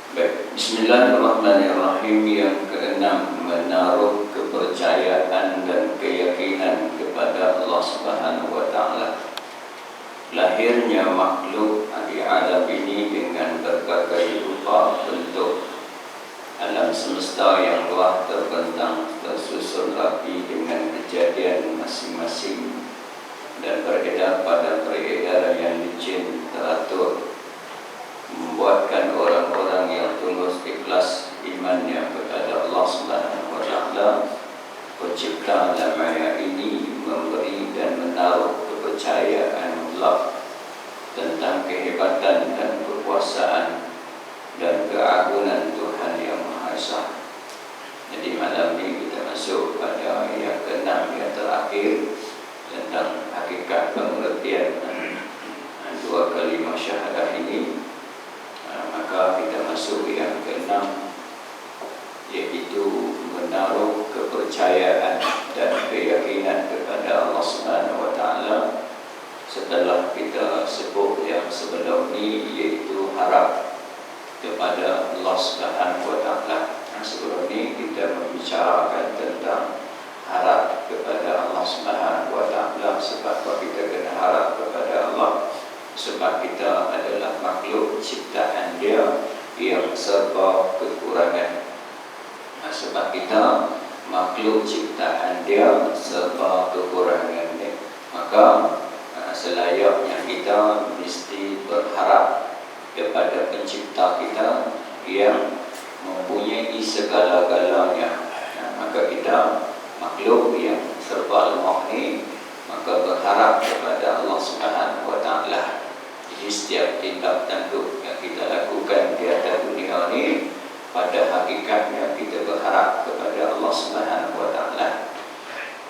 Baik, Bismillahirrahmanirrahim. Yang keenam, menaruh kepercayaan dan keyakinan kepada Allah Subhanahu wa Ta'ala. Lahirnya makhluk di alam ini dengan berbagai rupa bentuk. Alam semesta yang telah terbentang, tersusun rapi dengan kejadian masing-masing dan beredar pada peredaran yang licin, teratur, membuatkan orang-orang yang tulus ikhlas imannya kepada Allah Subhanahu wa Ta'ala, pencipta alam maya ini, memberi dan menaruh kepercayaan mutlak tentang kehebatan dan kekuasaan dan keagungan Tuhan yang Maha Esa. Jadi malam ini kita masuk pada ayat ke-6 yang terakhir tentang hakikat pengertian dua kalimah syahadah ini. Maka kita masuk yang ke-6, yaitu menaruh kepercayaan dan keyakinan kepada Allah Subhanahu wa Ta'ala. Setelah kita sebut yang sebelum ini, yaitu harap kepada Allah Subhanahu wa Ta'ala. Sebelum ini kita membicarakan tentang harap kepada Allah Subhanahu wa Ta'ala. Sebab kita kena harap kepada Allah, sebab kita adalah makhluk ciptaan Dia yang serba kekurangan. Sebab kita makhluk ciptaan Dia serba kekurangan Dia, maka selayaknya kita mesti berharap kepada pencipta kita yang mempunyai segala-galanya. Maka kita makhluk yang serba lemah ni, maka berharap kepada Allah Subhanahu wa Ta'ala. Jadi setiap tindak tanduk yang kita lakukan di atas dunia ini, pada hakikatnya kita berharap kepada Allah Subhanahu wa Ta'ala.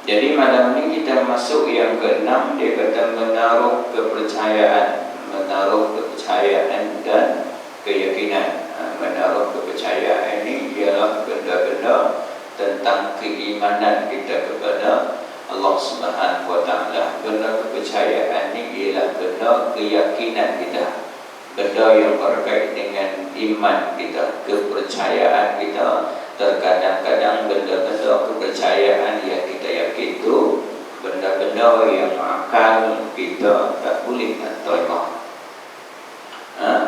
Jadi malam ini kita masuk yang ke-6. Dia kata menaruh kepercayaan, menaruh kepercayaan dan keyakinan. Menaruh kepercayaan ini ialah benda-benda tentang keimanan kita kepada Allah Subhanahu wa Ta'ala. Benda kepercayaan ini ialah benda keyakinan kita, benda yang berkait dengan iman kita, kepercayaan kita. Terkadang-kadang benda-benda kepercayaan yang kita yakin itu benda-benda yang akal kita tak boleh nak terima.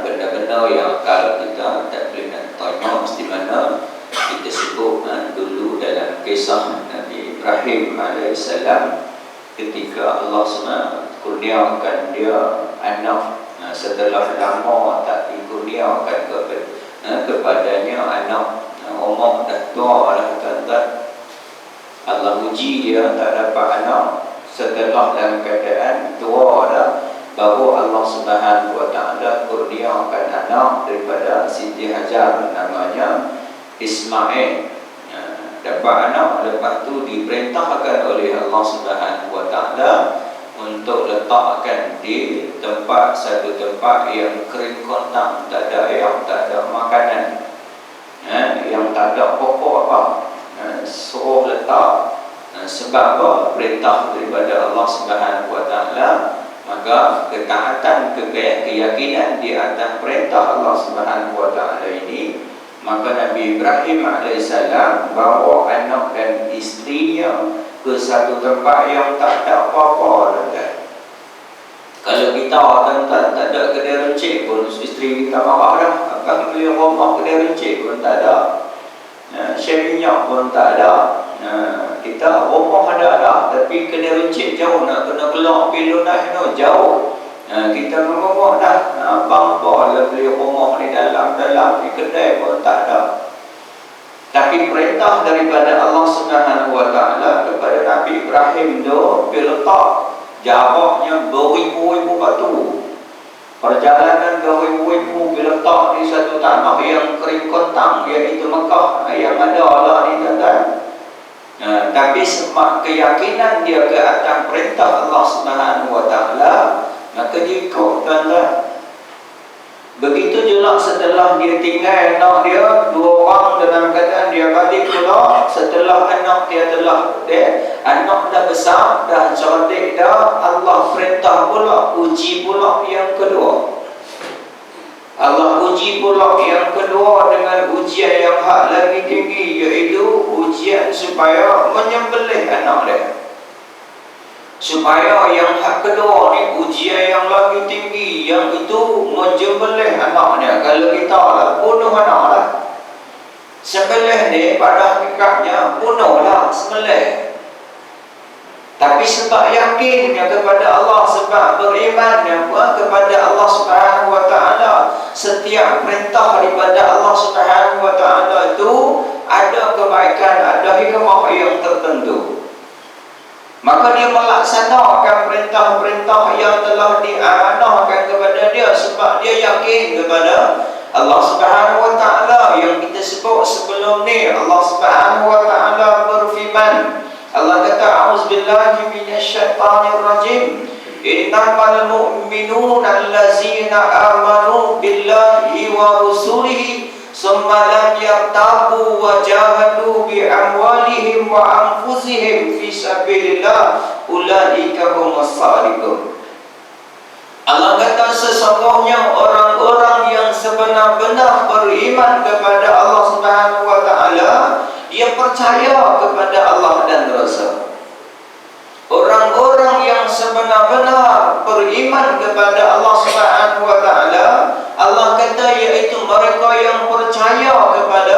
Benda-benda yang akal kita tak boleh nak terima. Mesti mana kita sebut dulu dalam kisah Nabi Ibrahim AS, ketika Allah SWT kurniakan dia anak, setelah lama tak dikurniakan kepadanya anak. Umur dah tua lah, tuan-tuan. Allah uji dia tak dapat anak. Setelah dalam keadaan tua dah, baru Allah Subhanahu wa Ta'ala kurniakan anak daripada Siti Hajar, namanya Ismail. Dapat anak, lepas tu diperintahkan oleh Allah Subhanahu wa Ta'ala untuk letakkan di tempat, satu tempat yang kering kontang, tak ada air, tak ada makanan, yang tak ada pokok apa. Suruh letak. Sebab apa? Perintah daripada Allah Subhanahu wa Ta'ala. Maka ketaatan, keyakinan di atas perintah Allah Subhanahu wa Ta'ala ini, maka Nabi Ibrahim AS bawa anak dan isterinya ke satu tempat yang tak ada apa-apa. Kalau kita tak ada kedai rencik pun, isteri kita marah dah. Akan beli rumah kedai rencik pun tak ada, share minyak pun tak ada. Kita rumah ada, tapi kedai rencik jauh, nak kena keluar pergi lunas jauh. Kita rumah dah, abang apa beli rumah ni dalam ni kedai pun tak ada. Tapi perintah daripada Allah Subhanahu wa Ta'ala kepada Nabi Ibrahim tu, dia letak jaraknya beribu-ribu batu. Perjalanan beribu-ribu letak di satu tanah yang kering kontang, iaitu Mekah, yang ada Allah ni, tuan-tuan. Tapi sebab keyakinan dia ke atas perintah Allah Subhanahu wa Ta'ala, maka dia ikut, tuan-tuan. Begitu juga setelah dia tinggal anak dia, dua orang dalam keadaan dia balik pula. Setelah anak dia telah anak dah besar, dah cerdik dah, Allah perintah pula, uji pula yang kedua. Allah uji pula yang kedua dengan ujian yang hak lagi tinggi, iaitu ujian supaya menyembelih anak dia. Supaya yang hak kedua ni ujian yang lagi tinggi, yang itu menyembelih anak dia. Kalau kita lah bunuh anak lah, sembelih ni pada hakikatnya bunuhlah, sembelih. Tapi sebab yakinnya kepada Allah, sebab berimannya kepada Allah Subhanahu wa taala, setiap perintah daripada Allah Subhanahu wa taala itu ada kebaikan, ada hikmah yang tertentu. Maka dia melaksanakan perintah-perintah yang telah diamanahkan kepada dia sebab dia yakin kepada Allah Subhanahu wa taala. Yang kita sebut sebelum ni, Allah Subhanahu wa taala berfirman, Allah kata, a'udzubillahi minasyaitonir rajim, innamal mu'minuna allazina amanu billahi wa rusulihi summa lam yartabu wa jahadu bi amwalihim wa anfusihim fi sabilillah ulaika humus shadiqun. Allah kata, sesungguhnya orang-orang yang sebenar-benar beriman kepada Allah Subhanahu wa taala, dia percaya kepada Allah dan Rasul. Orang-orang yang sebenar-benar beriman kepada Allah Subhanahu wa taala, Allah kata, iaitu mereka yang percaya kepada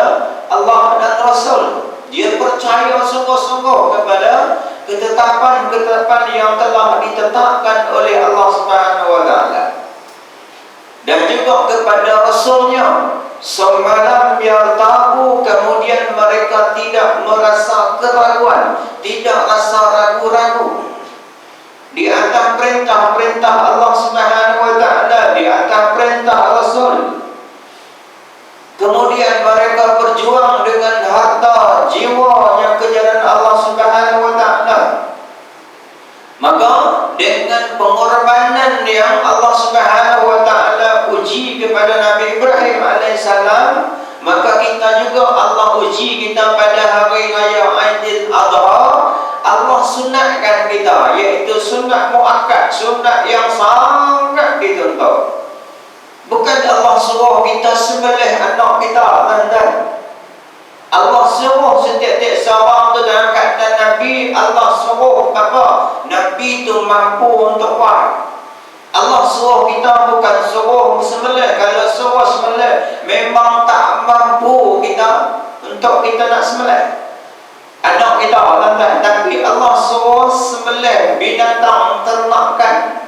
Allah dan Rasul. Dia percaya sungguh-sungguh kepada ketetapan-ketetapan yang telah ditetapkan oleh Allah Subhanahu wa taala, dan juga kepada Rasulnya. Semalam yartabu, kemudian mereka tidak merasa keraguan, tidak rasa ragu-ragu di atas perintah-perintah Allah Subhanahu wa taala, di atas perintah Rasul. Kemudian mereka berjuang dengan harta jiwanya ke jalan Allah Subhanahu wa taala. Maka dengan pengorbanan yang Allah Subhanahu wa taala uji kepada Nabi Ibrahim alaihissalam, maka kita juga Allah uji kita pada hari raya Aidil Adha. Allah sunatkan kita, iaitu sunat muakkad, sunat yang sangat dituntut. Bukan Allah suruh kita sembelih anak kita, tuan-tuan. Allah suruh setiap-tiap seorang tu dalam keadaan Nabi, Allah suruh apa? Nabi tu mampu untuk buat. Allah suruh kita, bukan suruh sembelih. Kalau suruh sembelih, memang tak mampu kita untuk kita nak sembelih anak kita, tuan-tuan. Tapi Allah suruh sembelih binatang ternakan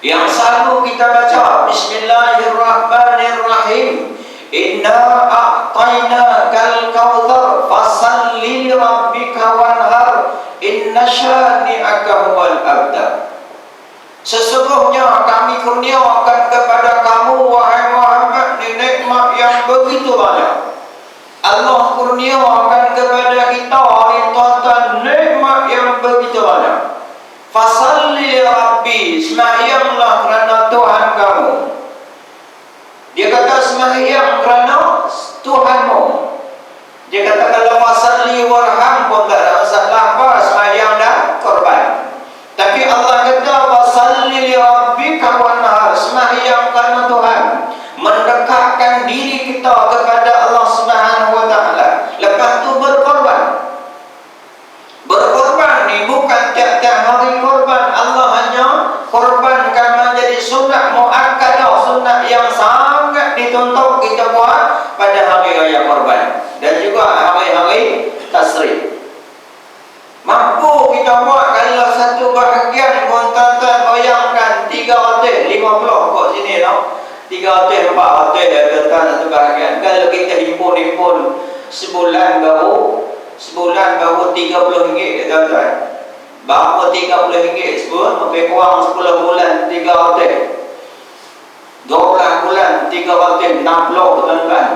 yang selalu kita baca, Bismillahirrahmanirrahim, inna a'tainakal kautsar fasalli li rabbika wanhar inna syani'aka huwal abtar. Sesungguhnya kami kurniakan kepada kamu, wahai Muhammad, nikmat yang begitu banyak. Allah kurniakan kepada kita ni, tuan-tuan, nikmat yang begitu banyak. Fasalli li rabbi, sembahyanglah kerana Tuhan kamu. Dia kata sembahyang kerana Tuhanmu. Dia kata kalau fasalli warham pun tak ada masalah, apa sembahyang dan korban. Tapi Allah kata fasalli li rabbika wanhar, sembahyang kerana Tuhan, mendekatkan diri kita kepada Allah Subhanahu wa taala. Lepas tu berkorban. Berkorban ni bukan tiap-tiap hari korban. Allah hanya korbankan menjadi sunat muakkadah, sunat yang sangat dituntut kita buat pada hari raya korban dan juga hari-hari tasrik. Mampu kita buat kalau satu bahagian pun, tuan-tuan, bayangkan 350 kat sini tau. 300, 400 tuan-tuan satu bahagian. Kalau kita himpun-himpun sebulan baru RM30, tuan-tuan. Berapa RM30 sebut? Lebih kurang 10 bulan 300. 12 bulan 360, tuan-tuan.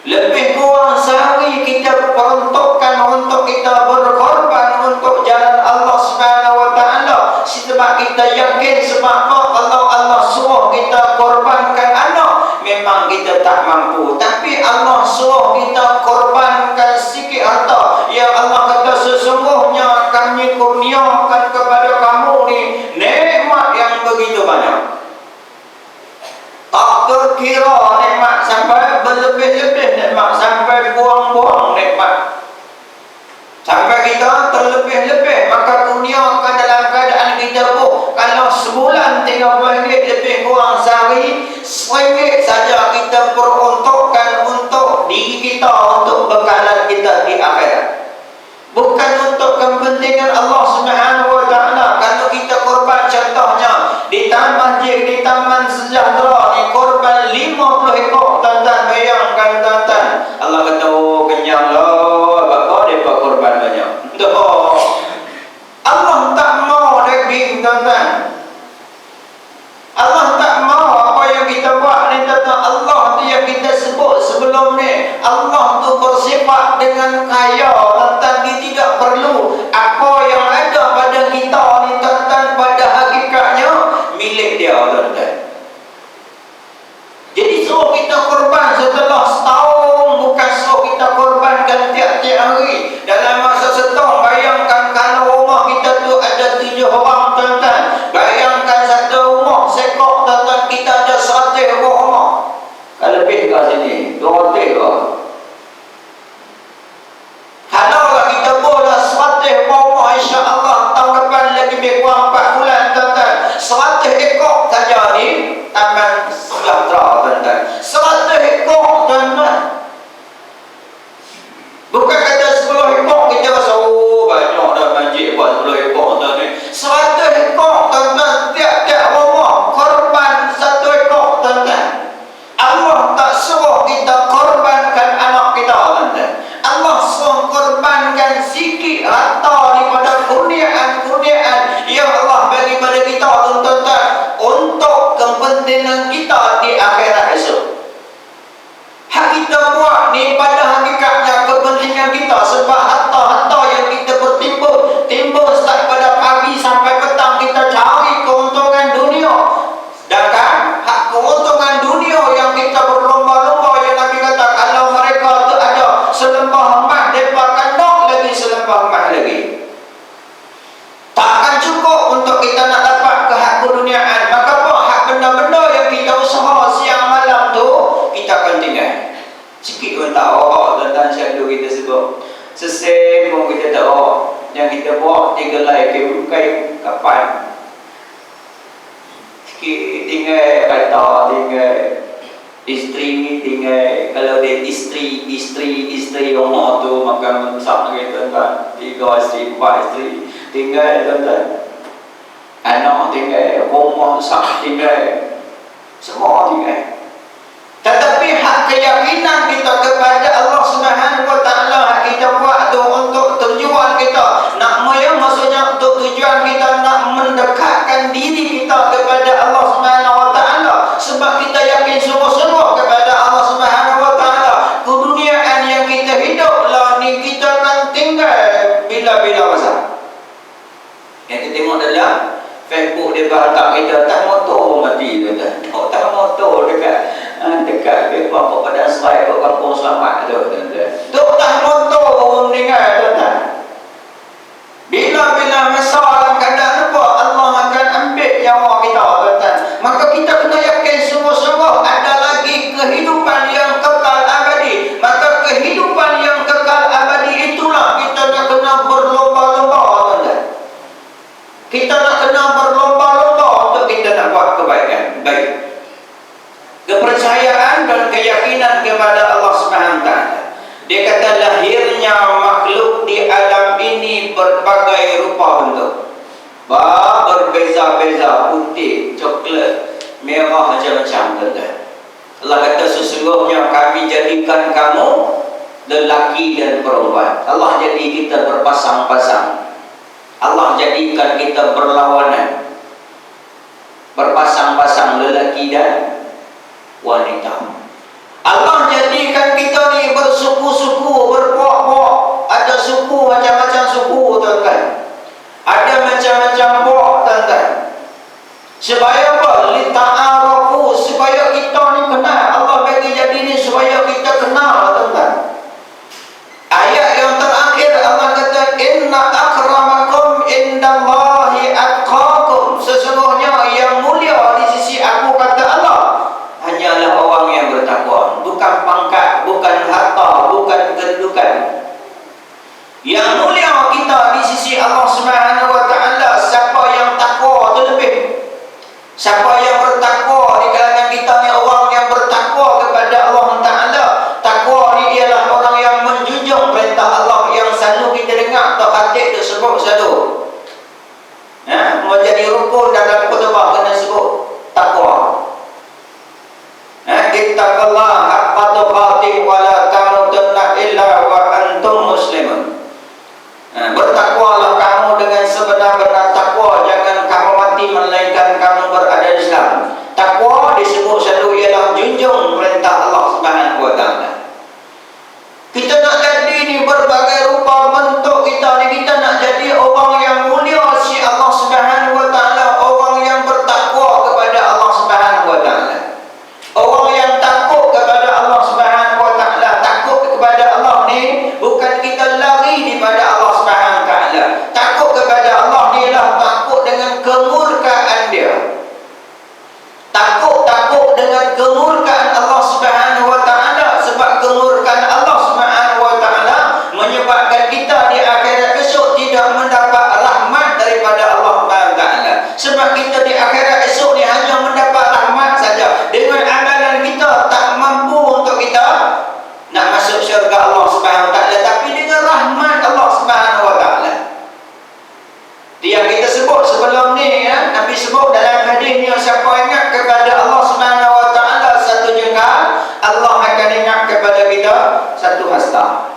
Lebih kurang sehari kita peruntukkan untuk kita berkorban untuk jalan Allah Subhanahu wa taala. Sebab kita yakin, sebab kalau Allah suruh kita korbankan anak, memang kita tak mampu. Tapi Allah suruh kita korbankan sikit harta. Ya Allah kata, sesungguhnya kami kurniakan kepada kamu ni nikmat yang begitu banyak. Tak berkira nikmat, sampai berlebih-lebih nikmat, sampai buang-buang nikmat, sampai kita terlebih-lebih. Maka dunia akan dalam keadaan kita kalau sebulan RM30 lebih kurang sehari, RM1 saja kita peruntukkan untuk diri kita, untuk bekalan kita di akhirat, bukan untuk kepentingan Allah Subhanahu wa taala. Kalau kita korban, contohnya di taman masjid, di taman sejahtera ni, korban 50 ekor, tuan-tuan bayangkan tuan-tuan. Allah kata, oh kenyang lah, apa depa korban banyak. Allah tak mau daging, tuan-tuan. Allah tak mau apa yang kita buat ni, tuan-tuan. Allah tu yang kita sebut sebelum ni, Allah tu bersifat dengan kaya, tuan-tuan. Dia tidak perlu apa yang ada pada kita ni, tuan-tuan, pada hakikatnya milik dia, tuan-tuan. Jadi suruh kita korban setelah setahun, bukan suruh kita korbankan tiap-tiap hari. Dalam masa setahun, bayangkan kalau rumah kita tu ada 7 orang, tuan-tuan. Bayangkan satu rumah sekok, tuan-tuan, kita ada 100 rumah. Kalau lebih kat sini, 200 ke? Kalaulah kita boleh 100 rumah, insya-Allah tahun depan lagi lebih kurang 4 bulan, tuan-tuan. 100 ekor saja ni taman sejahtera, tuan-tuan. 100 ekor, tuan-tuan. Bukan kata 10 ekor kita rasa, oh banyak dah masjid buat 10 ekor, tuan-tuan. 100 ekor, tuan-tuan. Tiap-tiap rumah korban 1 ekor, tuan-tuan. Allah tak suruh kita korbankan anak kita, tuan-tuan. Allah suruh korbankan sikit harta daripada kurniaan yang Allah bagi pada kita, tuan-tuan, untuk kepentingan kita di akhirat esok. Hak kita buat ni pada hakikatnya kepentingan kita, sebab harta-harta yang kita timbul start pada pagi sampai petang, kita cari keuntungan dunia. Sedangkan hak keuntungan dunia yang kita berlomba-lomba, yang Nabi kata kalau mereka tu ada selembah emas, mereka akan nak lagi selembah emas lagi. Takkan cukup untuk kita nak dapat ke hak keduniaan. Maka apa? Hak benda-benda yang kita usaha siang malam tu, kita akan tinggal. Sikit pun tak orang, tuan-tuan, selalu kita sebut sesen pun kita tak orang. Yang kita buat 3 helai kain kapan. Sikit tinggal harta, tinggal isteri, tinggal kalau dia isteri rumah tu makan besar lagi, tuan-tuan. 3 isteri, 4 isteri tinggal, tuan-tuan. Anak tinggal, rumah besar tinggal, semua tinggal. Tetapi hak keyakinan kita kepada Allah Subhanahu wa taala, hak kita buat tu untuk tujuan kita nak maksudnya untuk tujuan kita nak mendekatkan diri kita kepada Allah Subhanahu wa taala, sebab kita yakin sungguh-sungguh kepada Allah Subhanahu wa taala. Keduniaan yang kita hidup lah ni, kita akan tinggal bila-bila masa. Yang kita tengok dalam Facebook dia hantar kita tak motor mati, tuan-tuan. Tak motor dekat berapa pada serai ke kampung selamat tu, tuan-tuan. Tok tak motor meninggal, tuan-tuan. Bila-bila masa dalam keadaan apa, Allah akan ambil nyawa kita, tuan-tuan. Maka kita kena yakin sungguh-sungguh ada lagi kehidupan yang kekal abadi. Maka kehidupan yang kekal abadi itulah kita nak kena berlomba-lomba, tuan-tuan. Kita nak kena berlomba-lomba untuk kita nak buat kebaikan. Baik. Kepercayaan dan keyakinan kepada Allah Subhanahu wa taala. Dia kata lahirnya makhluk di alam ini berbagai rupa bentuk. Berbeza-beza, putih, coklat, merah, macam-macam, tuan-tuan. Allah kata sesungguhnya kami jadikan kamu lelaki dan perempuan. Allah jadi kita berpasang-pasang. Allah jadikan kita berlawanan, berpasang-pasang lelaki dan wanita. Allah jadikan kita ni bersuku-suku, berpuak-puak. Ada suku, macam-macam suku, tuan-tuan. Ada macam-macam puak, tuan-tuan. Supaya apa? Lita'arafu, supaya kita ni kenal. Allah bagi jadi ni supaya kita kenal, tuan-tuan. Ayat yang terakhir Allah kata inna akramakum indallahi atqakum. Sesungguhnya yang mulia di sisi aku, kata Allah, hanyalah orang satu hasta.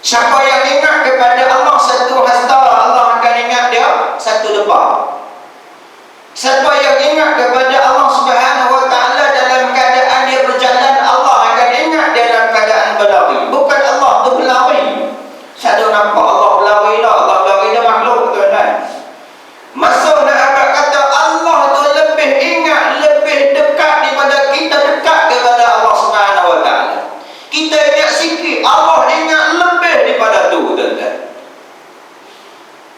Siapa yang ingat kepada Allah satu hasta, Allah akan ingat dia satu lebah. Siapa yang ingat kepada Allah Subhanahu wa taala dalam keadaan dia berjalan, Allah akan ingat dia dalam keadaan berlari. Bukan Allah tu berlari. Saya nampak Allah berlari dah, Allah berlari dah makhluk tuan-tuan. Masuk nak abad kata Allah tu lebih ingat, lebih dekat daripada kita dekat kepada Allah Subhanahu wa taala. Kita ingat sikit, Allah ingat lebih daripada tu tuan-tuan.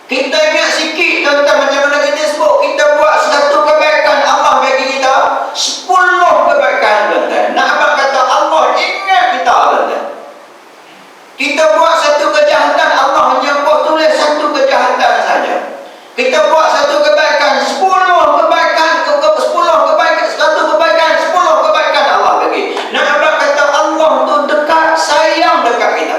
Kita ingat sikit tuan-tuan, macam mana kita sebut, kita buat satu kebaikan, Allah bagi kita 10 kebaikan tuan-tuan. Nak abang kata Allah ingat kita tuan-tuan. Kita buat satu kejahatan, Allah hanya tulis satu kejahatan saja. Kita buat satu kebaikan, 10 kebaikan, 10 kebaikan, satu kebaikan, 10 kebaikan Allah bagi. Nak abang kata Allah tu dekat, sayang dekat kita.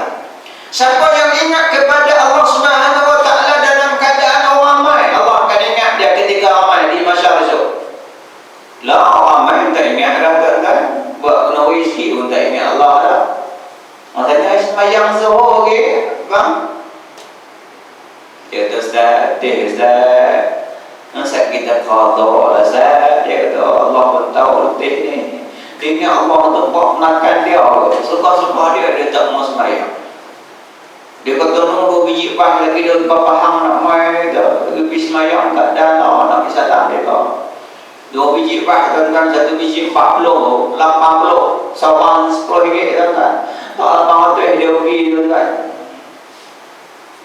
Siapa yang ingat kepada Allah Subhanahu wa taala dalam keadaan ramai, Allah akan ingat dia ketika ramai di masyarakat esok. Lah ramai tak ingat dah tuan-tuan. Buat kena isi pun tak ingat Allah dah. Maknanya sembahyang zuhur ke, bang? Dia kata Ustaz, Ustaz kita qada lah Ustaz. Dia kata Allah pun tahu letih ni. Dia ingat Allah tu buat makan dia. Suka-suka dia tak mau sembahyang. Dia kata nunggu biji pah lagi dia lupa faham nak main tu. Pergi semayang tak ada nak pergi salam dia kata. 2 biji pah tuan-tuan, 1 biji 40, 80, sawan 10 ringgit tuan-tuan. Tak ada tu dia pergi tuan-tuan.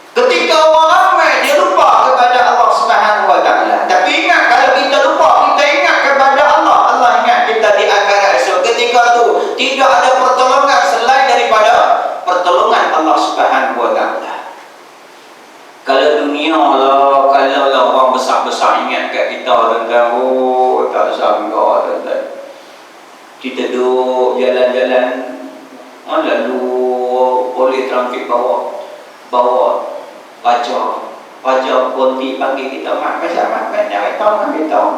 Ketika orang ramai dia lupa kepada Allah Subhanahu wa taala. Tapi ingat kalau kita lupa, kita ingat kepada Allah, Allah ingat kita di akhirat esok. Ketika tu tidak ada pertolongan selain daripada pertolongan Allah Subhanahu wa taala. Kalau dunia lah, kalau lah orang besar-besar ingat kat kita tuan-tuan, oh tak sangka tuan-tuan. Kita duduk jalan-jalan, lalu boleh trafik bawa raja konti panggil kita mak macam nak tahu nak tahu.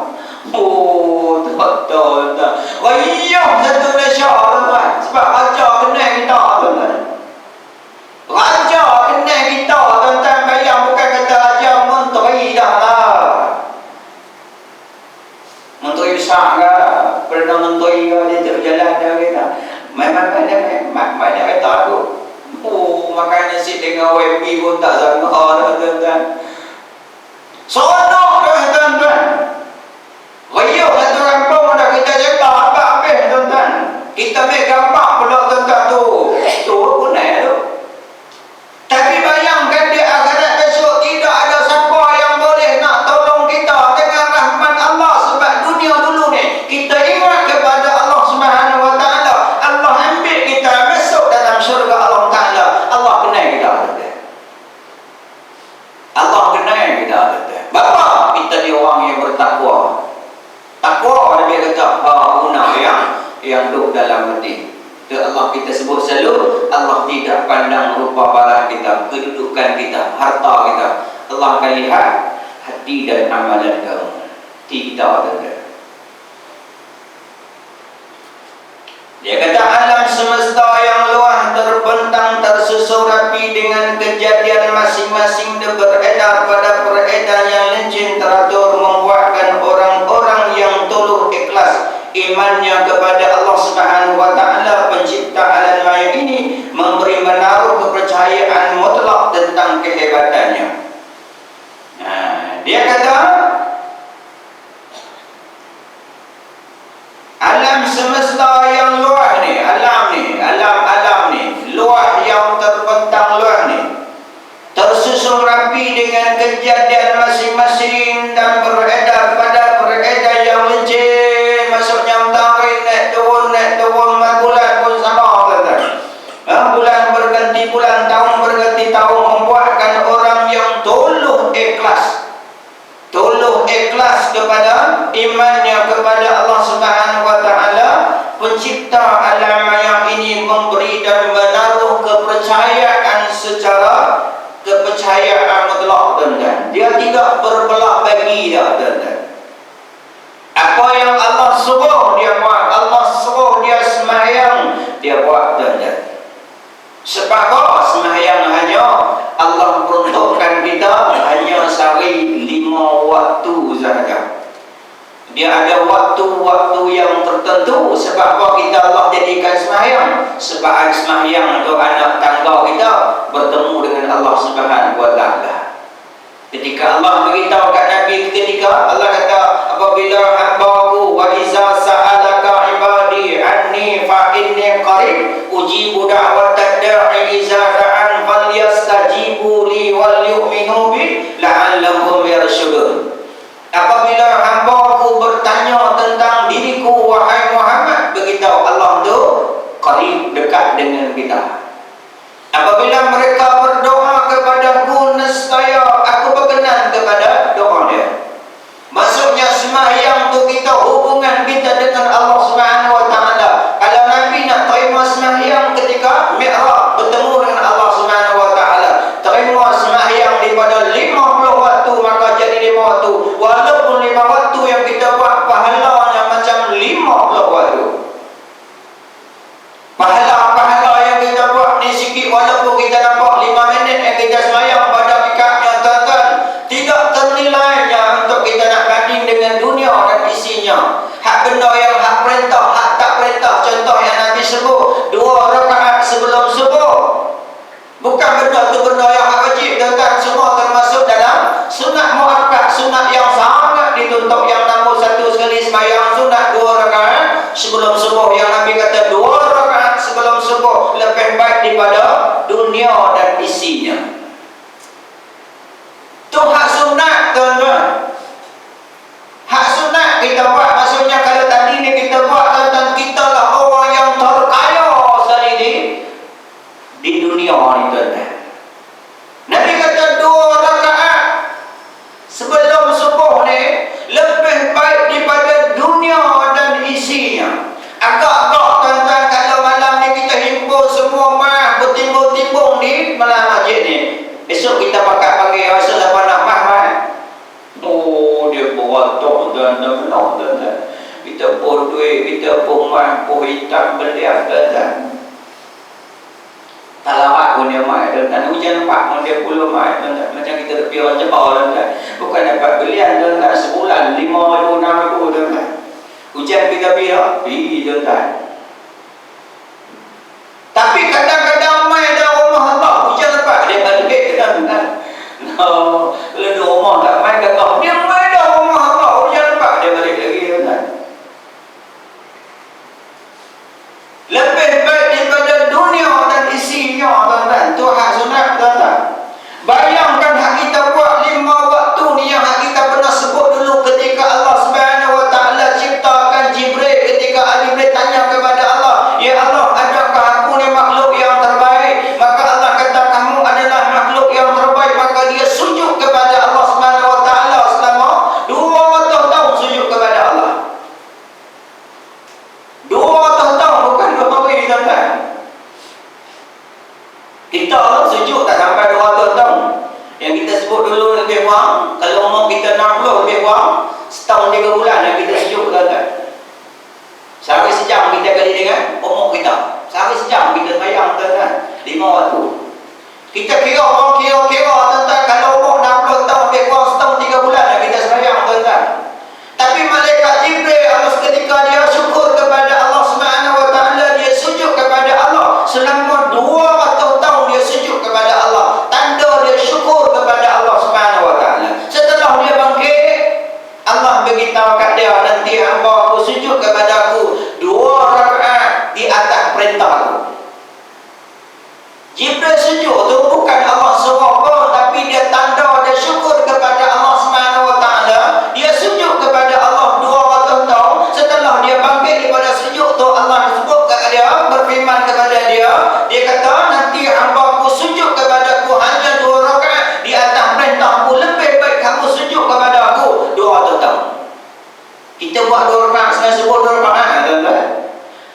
Oh tak tahu tak. Wah iya satu Malaysia tuan-tuan, sebab raja kenal kita tuan-tuan. Raja kenal kita tuan-tuan, bayang bukan kata raja menteri dah lah. Menteri besar ke, Perdana Menteri ke, dia terjalan dah kita. Memang banyak kata aku. Oh, makan nasi dengan WP pun tak sangka dah tuan-tuan. Sonok dah tuan-tuan. Riuh satu kampung dah kita cakap apa habis tuan-tuan. Kita ambil gambar pula tuan-tuan tu. Tu pun naik tu. Tapi bayangkan di akhirat besok tidak ada siapa yang boleh nak tolong kita dengan rahmat Allah. Sebab dunia dulu ni kita ingat kepada Allah Subhanahu wa taala. Allah ambil kita masuk dalam syurga Allah taala. Allah kenal kita. Allah kenal kita. Bapa kita ni orang yang bertakwa. Takwa dia kata guna yang duduk dalam hati. Itu Allah kita sebut selalu, Allah tidak pandang rupa barang kita, kedudukan kita, harta kita. Allah akan lihat hati dan amalan kamu. Hati kita ada. Dia kata alam semesta yang luas terbentang tersusun rapi dengan kejadian masing-masing beredar pada peredaran yang lincin teratur, membuatkan orang-orang yang tuluh ikhlas imannya kepada Allah Subhanahu wa taala pencipta alam maya ini memberi menaruh kepercayaan mutlak tentang kehebatannya. Dia kata alam semesta yang luas ni, alam ni, luas yang terbentang luas ni, tersusun rapi dengan kejadian masing-masing dan beredar pada peredaran yang lincin. Maksudnya mentari naik turun, bulan pun sama kata. Bulan berganti bulan, tahun berganti tahun, membuatkan orang yang tuluh ikhlas kepada imannya kepada Allah Subhanahu wa taala pencipta alam maya ini, memberi dan menaruh kepercayaan secara kepercayaan mutlak tuan-tuan. Dia tidak berbelah bagi dah tuan-tuan. Apa yang Allah suruh dia buat, Allah suruh dia sembahyang dia buat tuan-tuan. Sebab apa? Sembahyang hanya Allah peruntukkan kita hanya sehari 5 waktu sahaja. Dia ada waktu-waktu yang tertentu. Sebab apa kita Allah jadikan sembahyang? Sebab sembahyang untuk anak tangga kita bertemu dengan Allah Subhanahu wa taala. Ketika Allah beritahu kat Nabi, ketika Allah kata, apabila hamba-Ku wa iza sa'alaka ibadi anni fa inni qarib ujibu da'watad da'i iza da'an falyastajibu li wal yu'minu bi la'allahum yarshudun. Apabila hamba-Ku bertanya tentang diriku, wahai Muhammad, beritahu Allah tu qarib, dekat dengan kita. Apabila mereka berdoa kepadaku, nescaya aku berkenan kepada doa dia. Maksudnya sembahyang tu kita hubungan kita dengan Allah Subhanahu wa taala. Kalau Nabi nak terima sembahyang ketika Mi'raj bertemu dengan Allah Subhanahu wa taala, terima sembahyang daripada 50 waktu maka jadi 5 waktu. Walaupun 5 waktu yang kita buat pahalanya macam 50 waktu. Pahala-pahala yang kita buat ni sikit, walaupun kita nampak 5 minit yang kita sembahyang pada pikatnya tuan-tuan, tidak ternilainya untuk kita nak banding dengan dunia dan isinya. Hak benda yang hak perintah, hak tak perintah. Contoh yang Nabi sebut 2 rakaat sebelum subuh. Bukan benda tu benda yang hak wajib tuan-tuan. Semua termasuk dalam sunat muakkad, sunat yang sangat dituntut. Yang nombor 1 sekali sembahyang sunat 2 rakaat sebelum subuh. Yang Nabi kata 2 rakaat sebelum subuh lebih baik daripada dunia dan isinya. Tu hak sunat tuan-tuan. Hak sunat kita buat. Maksudnya kalau tadi ni kita buat tuan-tuan, kita lah orang yang terkaya sekali di dunia ni tuan-tuan. Nabi kata 2 rakaat sebelum subuh ni lebih baik daripada dunia dan isinya. Agak-agak tuan-tuan, kalau malam ni kita himpun semua mah bertimbung-timbung di malam masjid ni, esok kita panggil rasa siapa nak mah. Oh, dia beratok tuan-tuan, tuan-tuan. Kita pun duit, kita pun mah, pun hitam beliau tuan-tuan. Tak lawak pun dia mah tuan-tuan. Hujan lepak pun dia puluh mah tuan-tuan. Macam kita tepi orang Johor tuan-tuan. Bukan dapat belian tuan-tuan, sebulan 5 ribu, 6 ribu tuan-tuan. Hujan kita pergi tuan-tuan. Tapi kadang-kadang mai ada rumah Allah, hujan lepas dia balik tuan-tuan. Kalau di rumah tak mai kata, dia mai dah rumah Allah, hujan lepas dia balik lagi tuan-tuan. Lebih baik daripada dunia dan isinya tuan-tuan. Tu hak sunat tuan-tuan. Bayangkan hak kita buat 5 waktu ni yang hak kita pernah sebut dulu ketika Allah Subhanahu wa taala ciptakan Jibril. Ketika Jibril tanya kepada Allah, ya Allah, adakah aku ni makhluk yang terbaik? Maka Allah kata, kamu adalah makhluk yang terbaik. Maka dia sujud kepada Allah Subhanahu wa taala selama 200 tahun sujud kepada Allah. 200 tahun, bukan 2 hari tuan-tuan. Kita orang sujud tak sampai 200 tahun. Yang kita sebut dulu lebih kurang, kalau umur kita 60 lebih kurang, setahun 3 bulan yang kita sujud tuan-tuan. Sehari sejam kita kali dengan umur kita. Sehari sejam kita sembahyang tuan-tuan, 5 waktu. Kita kira orang kira-kira tuan-tuan, kalau umur 60 tahun lebih kurang setahun 3 bulan yang kita sembahyang tuan-tuan. Tapi malaikat Jibril Allah ketika dia syukur kepada Allah Subhanahu wa taala, dia sujud kepada Allah selama 200 tahun dia sujud kepada Allah. Tanda dia syukur kepada Allah Subhanahu wa taala. Setelah dia bangkit, Allah beritahu kat dia, nanti hamba aku sujud kepada aku 2 rakaat di atas perintah aku. Jibril sujud tu bukan Allah suruh pun, tapi dia tanda dia syukur kepada Allah Subhanahu wa taala. Dia sujud kepada Allah 200 tahun. Setelah dia bangkit daripada sujud tu, Allah sebut kepada dia, berfirman kepada dia, dia kata, nanti hamba aku sujud kepada aku hanya 2 rakaat di atas perintah aku. Lebih baik kamu sujud kepada aku 200 tahun. Kita buat 2 rakaat, saya sebut 2 rakaat tuan-tuan.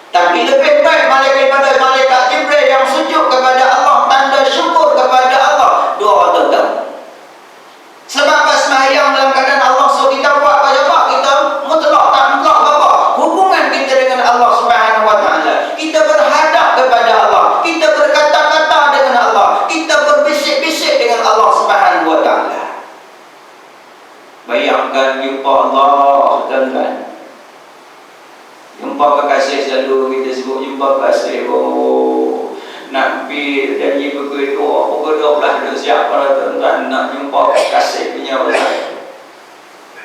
Tapi lebih baik malaikat Jibril yang sujud kepada Allah, tanda syukur kepada Allah 200 Nabi janji begitu, pukul 12 dah siap para tuan-tuan nak jumpa kasih punya Rasul.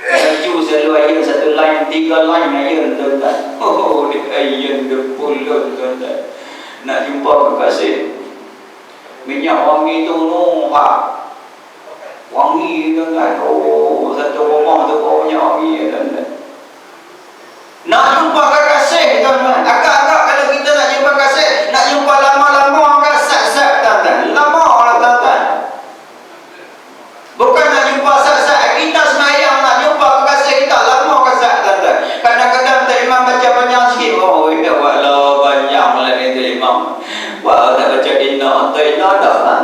Laju selalu ayat satu line, 3 line ayat tuan-tuan. Dia ayat 10 tuan-tuan. Nak jumpa kekasih. Minyak wangi tu wangi tuan-tuan. Satu rumah tu minyak wangi tuan-tuan. Nak jumpa kekasih tuan-tuan. Agak-agak kalau kita nak jumpa kekasih, nak jumpa lama-lama kan sat-sat tuan-tuan. Lama lah tuan-tuan. Bukan nak jumpa sat-sat. Kita semayang nak jumpa kekasih kita lama kan sat tuan-tuan. Kadang-kadang tak imam baca panjang sikit. Oh, ya Allah, panjang lah ni tak imam. Wah, tak baca inna dah lah.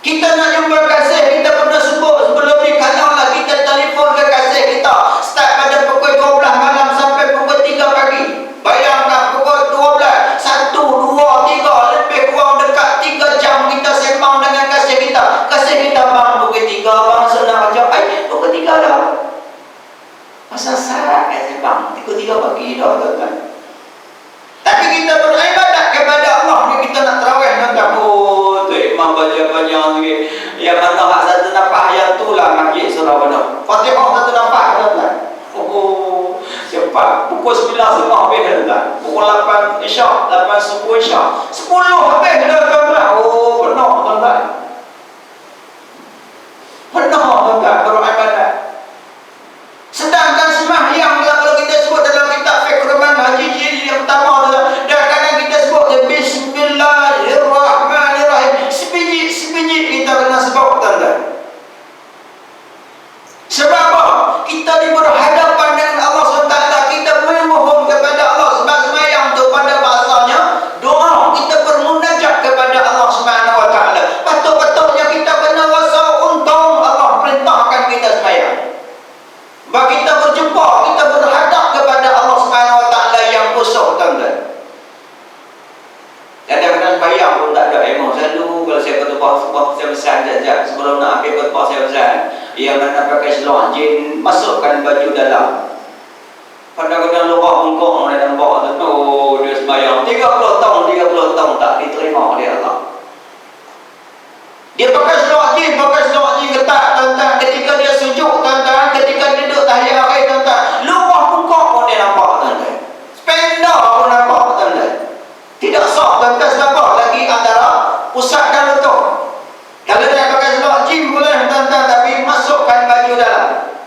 Kita nak jumpa kasih, kita pernah sebut sebelum ni, kalaulah kita telefon ke kasih kita start pada pukul 12 malam sampai pukul 3 pagi. Bayangkan pukul 12, 1, 2, 3, lebih kurang dekat 3 jam kita sembang dengan kasih kita. Kasih kita bang pukul 3, bang senang baca. Pukul 3 dah. Pasal syarat kasih bang, pukul 3 pagi dah tuan-tuan. Tapi kita beribadat kepada Allah ni, kita nak tarawih tuan-tuan. Oh, tu imam baca panjang sikit. Yang mana hak satu nafas yang tu lah masjid surah benar. Fatihah satu nafas tuan-tuan. Oh, cepat. Pukul 9 setengah habis tuan-tuan. Pukul 8 isyak, 8 subuh isyak. 10 habis dah tuan-tuan. Oh, penuh tuan-tuan. Penuh tuan-tuan beribadat. Sedangkan sembahyang kalau kita sebut dalam kitab fiqh Quran Haji Jilid yang pertama tu, dan kadang kita sebut Bismillahirrahmanirrahim. Sebiji kita kena sebut tuan-tuan. Sebab apa? Kita ni berhadapan dengan Allah SWT. Kita memohon kepada Allah. Sebab sembahyang tu pada bahasanya doa. Kita bermunajat kepada Allah SWT. Patut-patutnya kita kena rasa untung Allah perintahkan kita sembahyang. Bahawa kita berjumpa, kita berhadap kepada Allah SWT yang khusus tuan-tuan. Kadang-kadang sembahyang pun tak ada emoh. Selalu kalau saya khutbah saya pesan sekejap sebelum nak ambil khutbah saya pesan, yang mana pakai seluar jin, masukkan baju dalam. Kadang-kadang luar bengkok dan nampak tu, oh dia sembahyang 30 tahun tak diterima oleh Allah. Dia pakai seluar jin ketat tuan-tuan. Ketika dia sujud tuan-tuan, ketika dia duduk tahiyat akhir tuan-tuan, luar bengkok pun dia nampak tuan-tuan. Spender pun nampak tuan-tuan. Tidak sah tuan-tuan. Sebab lagi antara pusat dan lutut. Kalau dia pakai seluar jin boleh tuan-tuan, tapi masukkan baju dalam.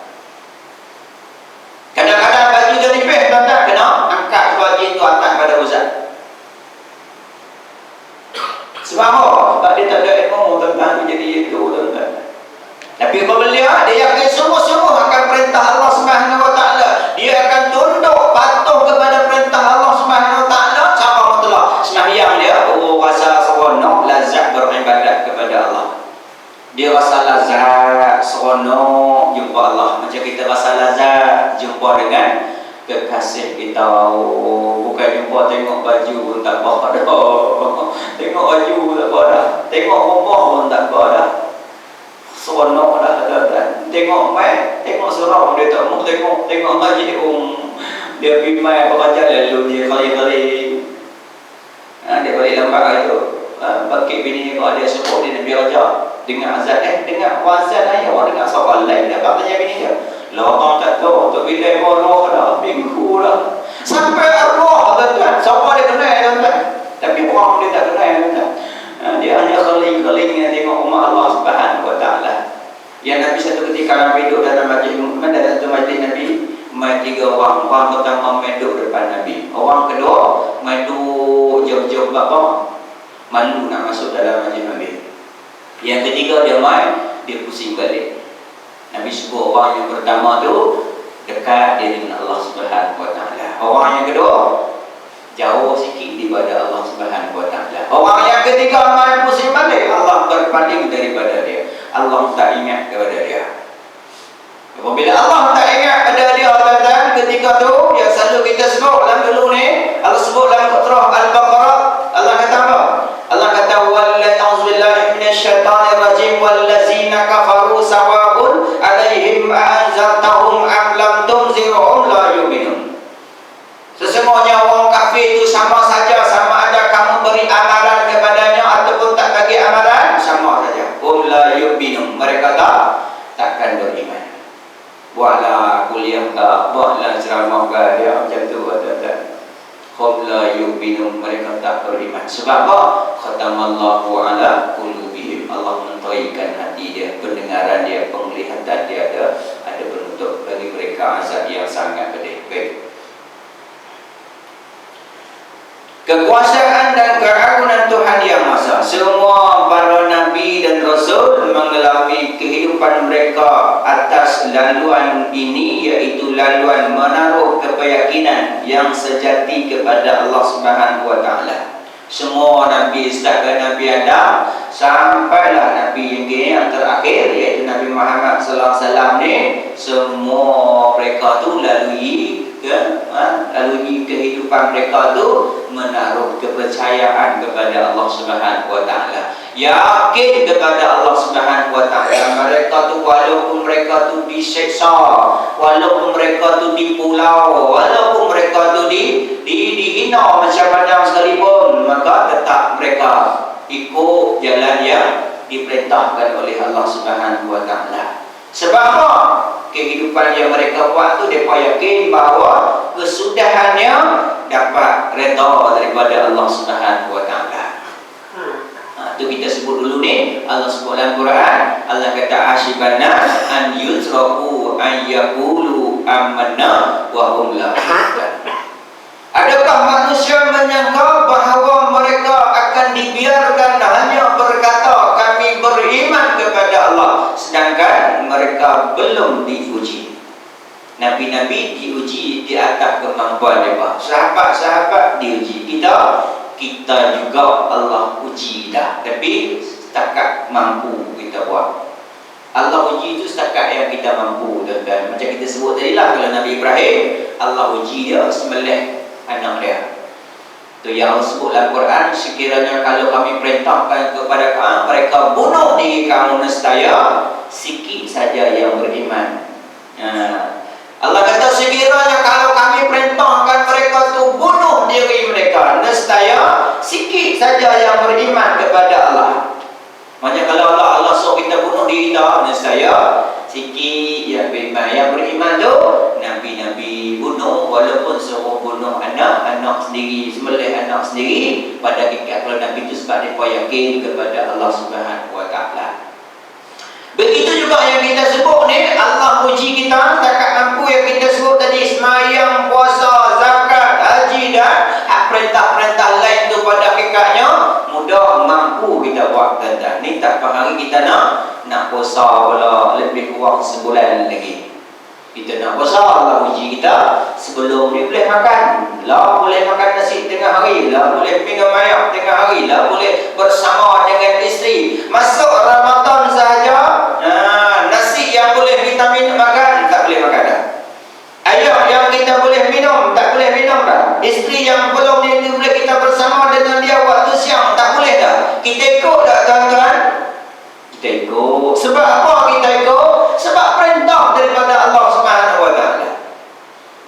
Kadang-kadang baju dia nipis tuan-tuan, kena angkat seluar jin tu atas pada pusat. Sebab apa? Sebab dia tak ada ilmu tuan-tuan, jadi itu tuan-tuan. Tapi apabila dia yakin sungguh-sungguh akan perintah Allah Subhanahu Wa Taala, dia akan tunduk patuh kepada perintah Allah Subhanahu Wa Taala. Sama betul sembahyang dia, rasa seronok, lazat beribadat kepada Allah. Dia rasa lazat, seronok jumpa Allah. Macam kita rasa lazat jumpa dengan kekasih kita. Bukan jumpa tengok baju pun tak apa dah. Tengok baju tak apa dah. Tengok rumah pun tak apa dah. Seronok dah tuan-tuan. Tengok mai, tengok surau dia tak mau tengok masjid dia pergi mai berjalan lalu dia kali-kali. Dia balik lambat itu. Bagi bini kalau dia sebut dia biar aja dengar azan dengar wazan ayat orang dengar soal lain dia tanya bini dia. Lah tak tahu untuk bila roh dah minggu dah. Sampai roh tuan-tuan. Siapa dia kenal tuan-tuan. Tapi orang dia tak kenal tuan-tuan. Dia hanya keling-keling tengok rumah Allah Subhanahu Wa Taala. Yang Nabi satu ketika Nabi duduk dalam majlis, mana ada satu majlis Nabi, mai 3 orang. Orang pertama mai duduk depan Nabi. Orang kedua mai duduk jauh-jauh bapa. Malu nak masuk dalam majlis Nabi. Yang ketiga dia mai, dia pusing balik. Nabi sebut orang yang pertama tu dekat dia dengan Allah Subhanahu Wa Taala. Orang yang kedua jauh sikit daripada Allah Subhanahu Wa Taala. Orang yang ketiga mai pusing balik, Allah berpaling daripada dia. Allah tak ingat kepada dia. Apabila Allah tak ingat kepada dia tuan-tuan, ketika tu yang selalu kita sebut dalam dulu ni, Allah sebut dalam surah Al-Baqarah, Allah kata apa? Allah kata wallazina minasyaitanir rajim wallazina kafaru sawa'un alaihim a'anzartahum am lam tunzirhum la yu'minun. Sesungguhnya semuanya orang kafir itu sama saja, sama ada kamu beri amalan kepadanya ataupun tak bagi amalan, sama saja. Hum la yu'minun, mereka takkan beriman. Buatlah kuliah tak, buatlah ceramah tak, dia macam tu tak. Hum la yu'minun, mereka tak beriman. Sebab apa? Khatamallahu ala qulubihim, Allah mentaikan hati dia, pendengaran dia, penglihatan dia ada penutup bagi mereka azab yang sangat pedih. Baik. Kekuasaan dan keagungan Tuhan Yang Maha Esa. Semua para nabi dan rasul mengalami kehidupan mereka atas laluan ini, iaitu laluan menaruh keyakinan yang sejati kepada Allah Subhanahu wa taala. Semua nabi sejak Nabi Adam sampailah nabi yang terakhir, iaitu Nabi Muhammad sallallahu alaihi wasallam ni, semua mereka tu lalui kehidupan mereka tu menaruh kepercayaan kepada Allah Subhanahu wa taala. Yakin kepada Allah Subhanahu wa taala. Mereka tu walaupun mereka tu diseksa, walaupun mereka tu dipulau, walaupun mereka tu dihina macam mana sekalipun, maka tetap mereka ikut jalan yang diperintahkan oleh Allah Subhanahu wa taala. Sebab apa? Kehidupan yang mereka buat tu, mereka yakin bahawa kesudahannya dapat redha daripada Allah Subhanahu wa taala. Itu kita sebut dulu ni, Allah sebut dalam Quran, Allah kata asyibana an yutraku an yaqulu amanna wa hum la yaftanun. Adakah manusia menyangka bahawa mereka akan dibiarkan hanya berkata kami beriman kepada Allah, sedangkan mereka belum diuji? Nabi-nabi diuji di atas kemampuan mereka, sahabat-sahabat diuji, kita juga Allah uji dah, tapi setakat mampu kita buat. Allah uji itu setakat yang kita mampu, dan macam kita sebut tadi lah, kalau Nabi Ibrahim, Allah uji dia sembelih anak dia. Tu yang Allah sebut dalam Quran, sekiranya kalau kami perintahkan kepada kamu, mereka bunuh diri kamu, nescaya sikit saja yang beriman. Allah kata sekiranya kalau kami perintahkan mereka tu bunuh diri mereka, nescaya sikit saja yang beriman kepada Allah. Maknanya kalau Allah suruh kita bunuh diri kita, nescaya sikit yang beriman. Yang beriman tu nabi-nabi bunuh, walaupun suruh bunuh anak sendiri, sembelih anak sendiri. Pada hakikat kalau nabi itu sebab dia yakin kepada Allah Subhanahu wa taala. Begitu juga yang kita sebut ni, Allah uji kita setakat mampu yang kita sebut tadi, sembahyang, puasa, zakat, haji dan perintah-perintah lain tu pada hakikatnya mudah mampu kita buat tuan-tuan. Ni tak hari kita nak puasa pula lebih kurang sebulan lagi. Kita nak puasa, Allah uji kita sebelum ni boleh makan. Lah boleh makan nasi tengah hari, lah boleh minum air tengah hari, lah boleh bersama dengan isteri. Masuk Ramadan sahaja, nasi yang boleh kita makan tak boleh makan dah. Air yang kita boleh minum tak boleh minum dah. Isteri yang belum ni boleh kita bersama dengan dia waktu siang tak boleh dah. Kita ikut tak tuan-tuan? Kita ikut. Sebab apa kita ikut? Sebab perintah daripada Allah Subhanahu wa taala.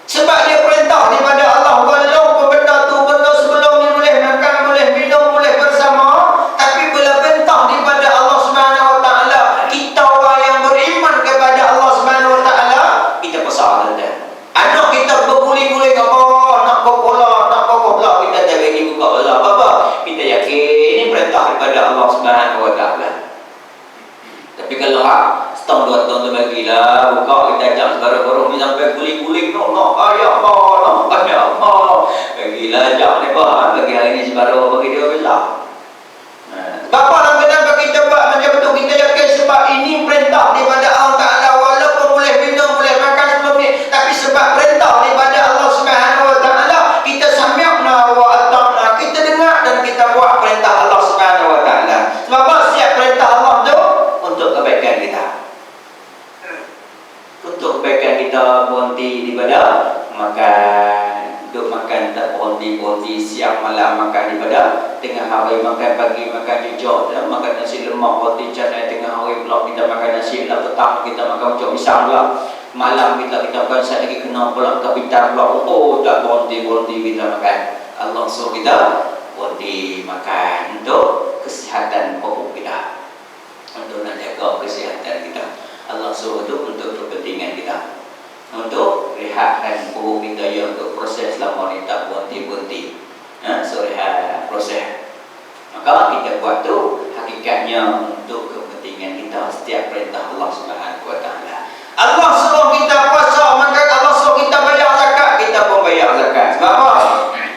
Sebab dia perintah daripada Allah, walaupun benda tu benda sebelum ni boleh makan, boleh minum, boleh bersama, tapi bila perintah daripada Allah Subhanahu wa taala, kita orang yang beriman kepada Allah Subhanahu wa taala, kita pasal dah. Anak kita berguling-guling apa, nak bola, kita tak bagi buka bola apa, kita yakin ini perintah daripada Allah Subhanahu wa taala. Tapi kalau setahun dua tahun tu bagilah buka, kita ajak sekarang-karang ni sampai guling-guling nak ayat Allah, bagilah ajak mereka, bagi hari ni sekarang bagi dia belah. Bapa dan kenapa kita buat macam betul, kita yakin sebab ini perintah daripada Allah Ta'ala, walaupun boleh minum, boleh makan sebelum ni, tapi sebab perintah daripada Allah Subhanahu wa taala, kita sami'na wa ata'na, kita dengar dan kita buat perintah Allah Subhanahu wa taala. Sebab apa? Setiap perintah Allah tu untuk kebaikan kita. Untuk kebaikan kita berhenti daripada makan, duduk makan tak berhenti, siang malam makan daripada tengah hari, makan pagi makan hijau, makan nasi lemak roti canai, tengah hari pula kita makan nasi, lah petang kita makan ucap pisang pula, Malam kita bangsa lagi kena pula kapital pula. Oh, tak berhenti kita makan. Allah suruh kita berhenti makan untuk kesihatan pokok kita. Untuk nak jaga kesihatan kita. Allah suruh itu untuk kepentingan kita. Untuk rehatkan pokok kita yang untuk proses lama ni tak berhenti-berhenti. So rehat proses. Maka kita buat tu hakikatnya untuk kepentingan kita setiap perintah Allah Subhanahu Wa Taala. Allah suruh kita puasa, maka Allah suruh kita bayar zakat, kita pun bayar zakat. Sebab apa?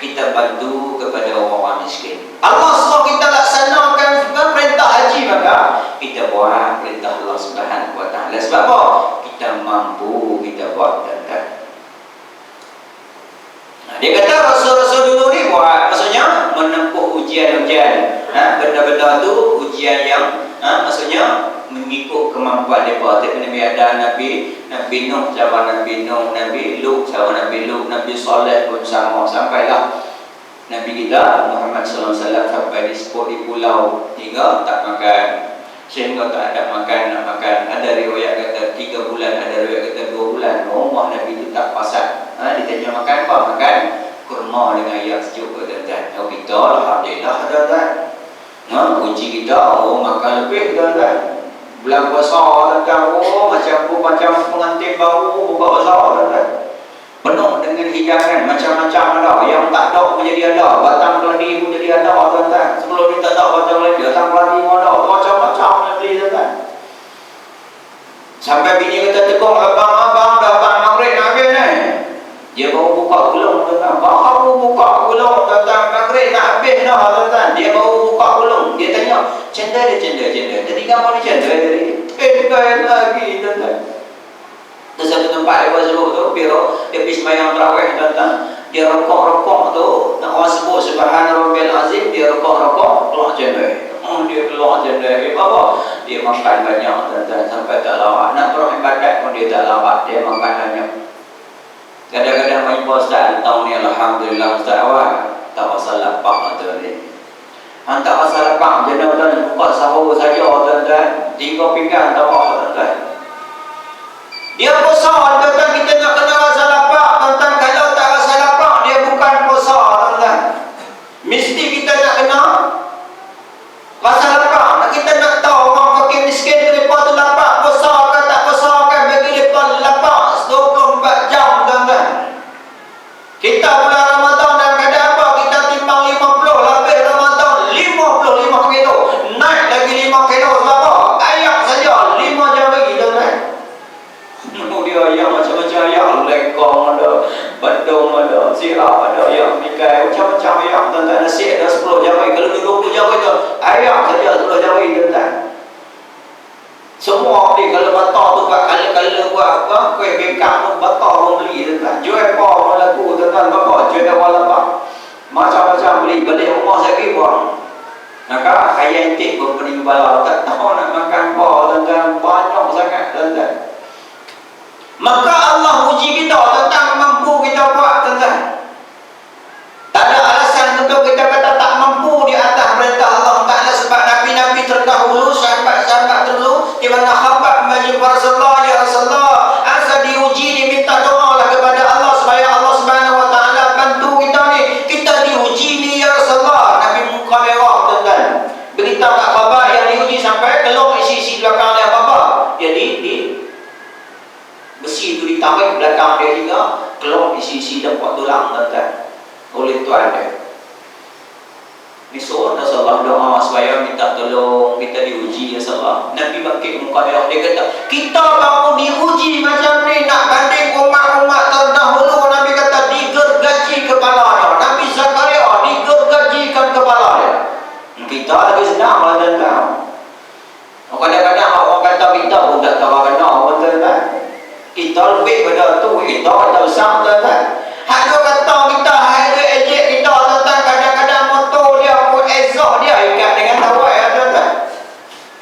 Kita bantu kepada orang-orang miskin. Allah suruh kita laksanakan perintah haji, maka kita buat perintah Allah Subhanahu Wa Taala. Sebab apa? Kita mampu kita buat dan dia kata Rasul-Rasul dulu ni buat, maksudnya menempuh ujian-ujian. Benda-benda tu ujian yang maksudnya mengikut kemampuan mereka. Nabi ada Nabi Nuh sama Nabi Nuh, Nabi Lut sama Nabi Lut, Nabi Saleh pun sama, sampailah Nabi kita Muhammad SAW sampai di pulau hingga tak makan, sehingga tak ada makan, nak makan. Ada riwayat kata 3 bulan, ada riwayat kata 2 bulan. Rumah Nabi itu tak pasal. Ditanya makan apa? Makan kurma dengan air sejuk tuan-tuan. Kita alhamdulillah tuan-tuan. Uji kita makan lebih tuan-tuan. Bulan puasa tuan-tuan, macam pengantin baru buka puasa tuan-tuan. Penuh dengan hidangan macam-macam ada. Yang tak ada pun jadi ada. Batang keladi pun jadi ada tuan-tuan. Sebelum ni tak tahu batang keladi, batang keladi pun ada. Macam-macam yang beli tuan-tuan. Sampai bini kata tekong, abang datang maghrib nak habis ni. Dia baru buka gulung tuan-tuan. Baru buka gulung tuan-tuan, maghrib nak habis dah tuan-tuan. Dia baru buka gulung. Dia tanya, cendera dia. Tadi kamu ni cendera tadi. Bukan lagi tuan-tuan. Di satu tempat dia buat sebut tu, dia pergi sembahyang tarawih tuan-tuan. Dia rokok-rokok tu, nak orang sebut Subhanallah Azim, dia rokok-rokok keluar cendera. Dia keluar cendera. Apa? Dia makan banyak tuan-tuan sampai tak lawak. Nak pergi ibadat pun dia tak lawak, dia makan banyak. Kadang-kadang main Ustaz tahun ni alhamdulillah Ustaz awak tak pasal lapang tuan ni. Tak pasal lapang je tuan-tuan, buka sahur saja tuan-tuan. 3 pinggan tak apa tuan-tuan. Dia puasa tuan-tuan, kita nak kena rasa lapang tuan-tuan. Kalau tak rasa lapang, dia bukan puasa tuan-tuan. Mesti kita nak kena rasa lapang. Kita nak tahu orang fakir miskin tu mereka tu lapang, puasa ke tak puasa ke, bagi mereka lapang 24 jam tuan-tuan. Kita bulan Ramadan dan kadang apa, kita timbang 50, lebih Ramadan 55 kilo, naik lagi 5 kilo. Sebab apa? Ayam saja 5 jam lagi tuan-tuan. Dia ayam macam-macam ayam, lekong ada, badung ada, sirap ada, ayam mikai, macam-macam ayam tuan-tuan. Nasi ada 10 jam lagi. Kalau 20 jam itu ayam saja 10 jam lagi tuan-tuan. Semua ni kalau batal tu buat kala-kala buat apa, kuih bengkak tu batal pun beli tuan-tuan. Jual apa pun laku tuan-tuan, bapak jual awal apa macam-macam beli, balik rumah saya buang. Maka kaya intik pun pening kepala, tak tahu nak makan apa tuan-tuan, banyak sangat tuan-tuan. Maka Allah uji kita tentang mampu kita buat tuan-tuan. Tak ada alasan untuk kita kata tak mampu di atas perintah Allah Ta'ala. Sebab Nabi-Nabi terdahulu, sahabat-sahabat dulu, di mana khabar majib Rasulullah, ya Rasulullah, asal diuji, diminta doa lah kepada Allah supaya Allah Subhanahu Wa Ta'ala bantu kita ni. Kita diuji ni ya Rasulullah. Nabi muka merah tuan-tuan, beritahu kat khabar yang diuji sampai keluar isi-isi belakang dia apa. Jadi besi itu ditarik belakang dia juga, keluar isi-isi dapat tulang tuan-tuan oleh Tuhan dia. Besok Rasulullah doa supaya minta tolong, kita diuji ya Allah. Nabi bangkit muka dia kata, kita baru diuji macam ni, nak banding umat-umat terdahulu. Nabi kata digergaji kepalanya. Nabi Zakaria digergajikan kepala dia. Kita lagi senang lah tuan-tuan. Kadang-kadang orang kata kita pun tak tahu kenal tuan-tuan. Kita lebih pada tu, kita kata besar tuan-tuan. Ada kata kita, ada ejek kita tuan-tuan. Kadang-kadang motor dia pun exhaust dia ikat dengan tawai tuan-tuan.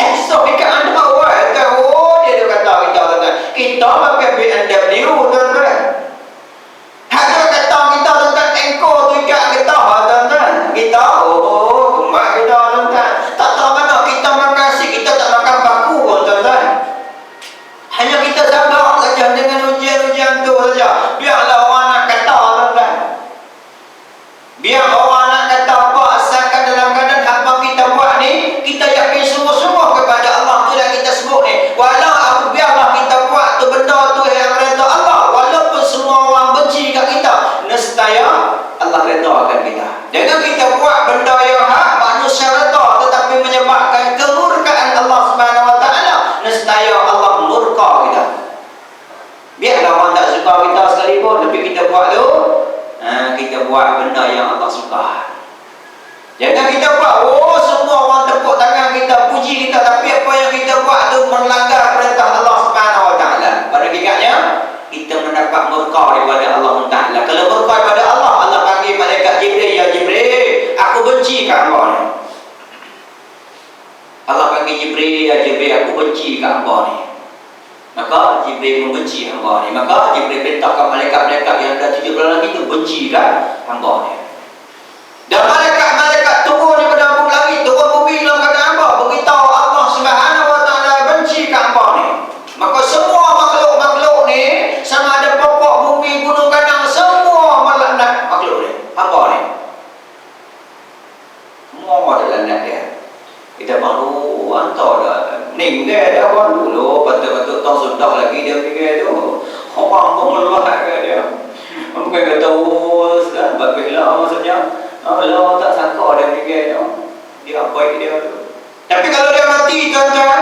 Exhaust ikat dengan tawai tuan-tuan. Oh, dia kata kita tuan-tuan. Kita pakai BMW Biar orang nak kata apa, asalkan dalam keadaan apa kita buat ni, kita yakin sungguh-sungguh kepada Allah. Itulah kita sebut ni, walau biarlah kita buat tu benda tu yang redha Allah, walaupun semua orang benci kat kita, nescaya Allah redha akan kita. Jangan kita buat benda yang hak manusia redha tetapi menyebabkan kemurkaan Allah Subhanahu Wa Taala, nescaya Allah murka kita. Biarlah orang tak suka kita sekalipun, tapi kita buat tu, kita buat benda yang Allah suka. Jangan kita buat, semua orang tepuk tangan kita, puji kita, tapi apa yang kita buat tu melanggar perintah Allah Subhanahu Wa Taala. Pada hakikatnya kita mendapat murka daripada Allah Taala. Kalau murka daripada Allah, Allah panggil malaikat Jibril, ya Jibril, aku benci kat hamba ni. Allah panggil Jibril, ya Jibril, aku benci kat hamba ni. Maka Jibril membenci hamba ni. Maka Jibril perintahkan malaikat-malaikat yang ada 7 langit itu benci kan hamba ni. Dan malaikat-malaikat turun daripada langit, turun bumi dalam keadaan hamba, beritahu Allah Subhanahu Wa Taala benci kat hamba ni. Maka semua makhluk-makhluk ni, sama ada pokok, bumi, gunung, kadang, semua melaknat makhluk ni, hamba ni. Semua ada laknat dia. Kita malu hantar dah. Meninggal dah orang dulu, patut-patut tahu sudah lagi dia meninggal tu. Orang pun meluat kat dia. Bukan kata, Ustaz, baguslah maksudnya. Allah tak sangka dia meninggal tu. Dia baik dia tu. Tapi kalau dia mati, tuan-tuan,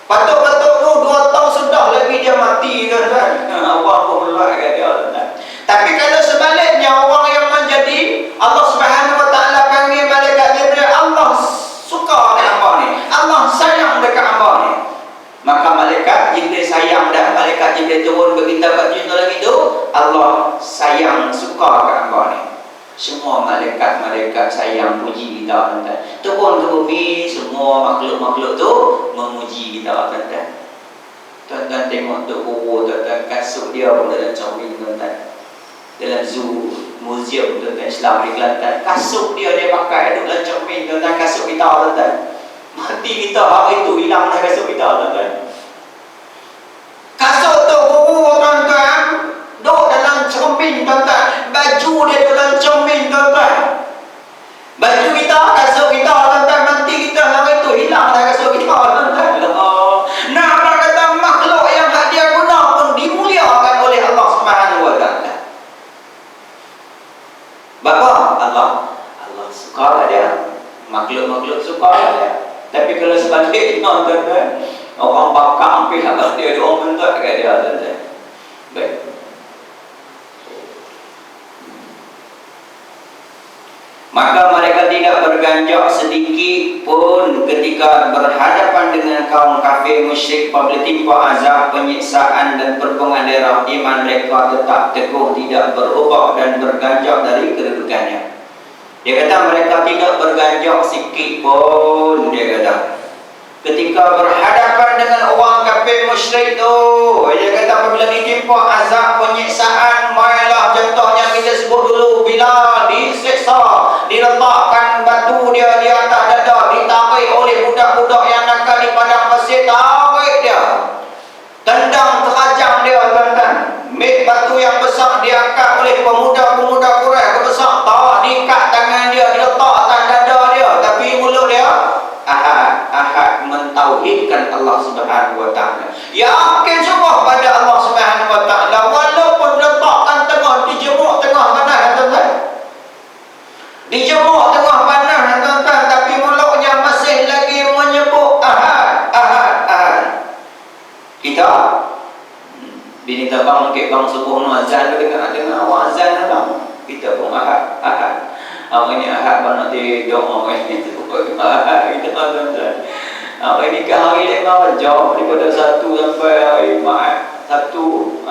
patut-patut tu 2 tahun sudah lagi dia mati, tuan-tuan. Orang pun meluat kat dia, tuan-tuan. Tapi kalau sebaliknya, orang yang menjadi Allah Subhanahu Wa Taala panggil malaikat Jibril, Allah suka dekat hamba ni, Allah sayang dekat hamba ni, maka malaikat Jibril sayang dah. Malaikat Jibril turun beritahu kat dunia lagi tu, Allah sayang, suka kat hamba ni. Semua malaikat-malaikat sayang, puji kita, tuan-tuan. Turun ke bumi, semua makhluk-makhluk tu memuji kita, tuan-tuan. Tuan-tuan tengok tu tuan-tuan, kasut dia pun dalam cermin, tuan-tuan. Dalam zoo, museum, tuan-tuan, Islam di Kelantan, kasut dia pakai duduk dalam cermin, tuan-tuan. Kasut kita, tuan-tuan, mati kita hari tu hilang dah kasut kita, tuan-tuan. Kasut tu tuan-tuan, duduk dalam cermin, tuan-tuan. Baju dia duduk dalam cermin, tuan-tuan. Baju kita, kasut kita, tuan-tuan, mati kita hari tu hilang dah kasut kita, tuan-tuan. Nak kata makhluk yang dia guna pun dimuliakan oleh Allah Subhanahu Wa Taala. Bapa Allah suka dia, makhluk-makhluk suka dia. Tapi kalau sebaliknya, tuan-tuan, orang bakar hampir habis dia, orang bentuk kat dia, tuan-tuan. Baik. Maka mereka tidak berganjak sedikit pun ketika berhadapan dengan kaum kafir musyrik apabila timpa azab, penyiksaan dan perpungan darah. Iman mereka tetap teguh, tidak berubah dan berganjak dari kedudukannya. Dia kata mereka tidak berganjak sikit pun, dia kata, ketika berhadapan dengan orang kafir musyrik tu. Dia kata apabila ditimpa azab, penyiksaan, mainlah contohnya kita sebut dulu, bila disiksa, diletakkan batu dia di atas dada, ditarik oleh budak-budak yang nakal di padang pasir, tarik dia, tendang terajang dia, tuan-tuan. Batu yang besar diangkat oleh pemuda-pemuda Quraisy besar, tarik, diikat tangan dia, diletak atas dada dia, tapi mulut dia ahad mentauhidkan Allah Subhanahu Wa Taala. Yakin sungguh pada Allah Subhanahu Wa Taala, walaupun letakkan tengah, dijemur tengah panas, tuan-tuan. Dijemur tengah panas, tuan-tuan, tapi mulutnya masih lagi menyebut ahad. Kita bini tabang ke bang subuh no azan dengar awak azan bang, kita pun ahad. Apa ni ahad bang nanti doa ini tu ahad kita, tuan-tuan. Apa ini ke hari 5 jam daripada 1 sampai hari 5. Sabtu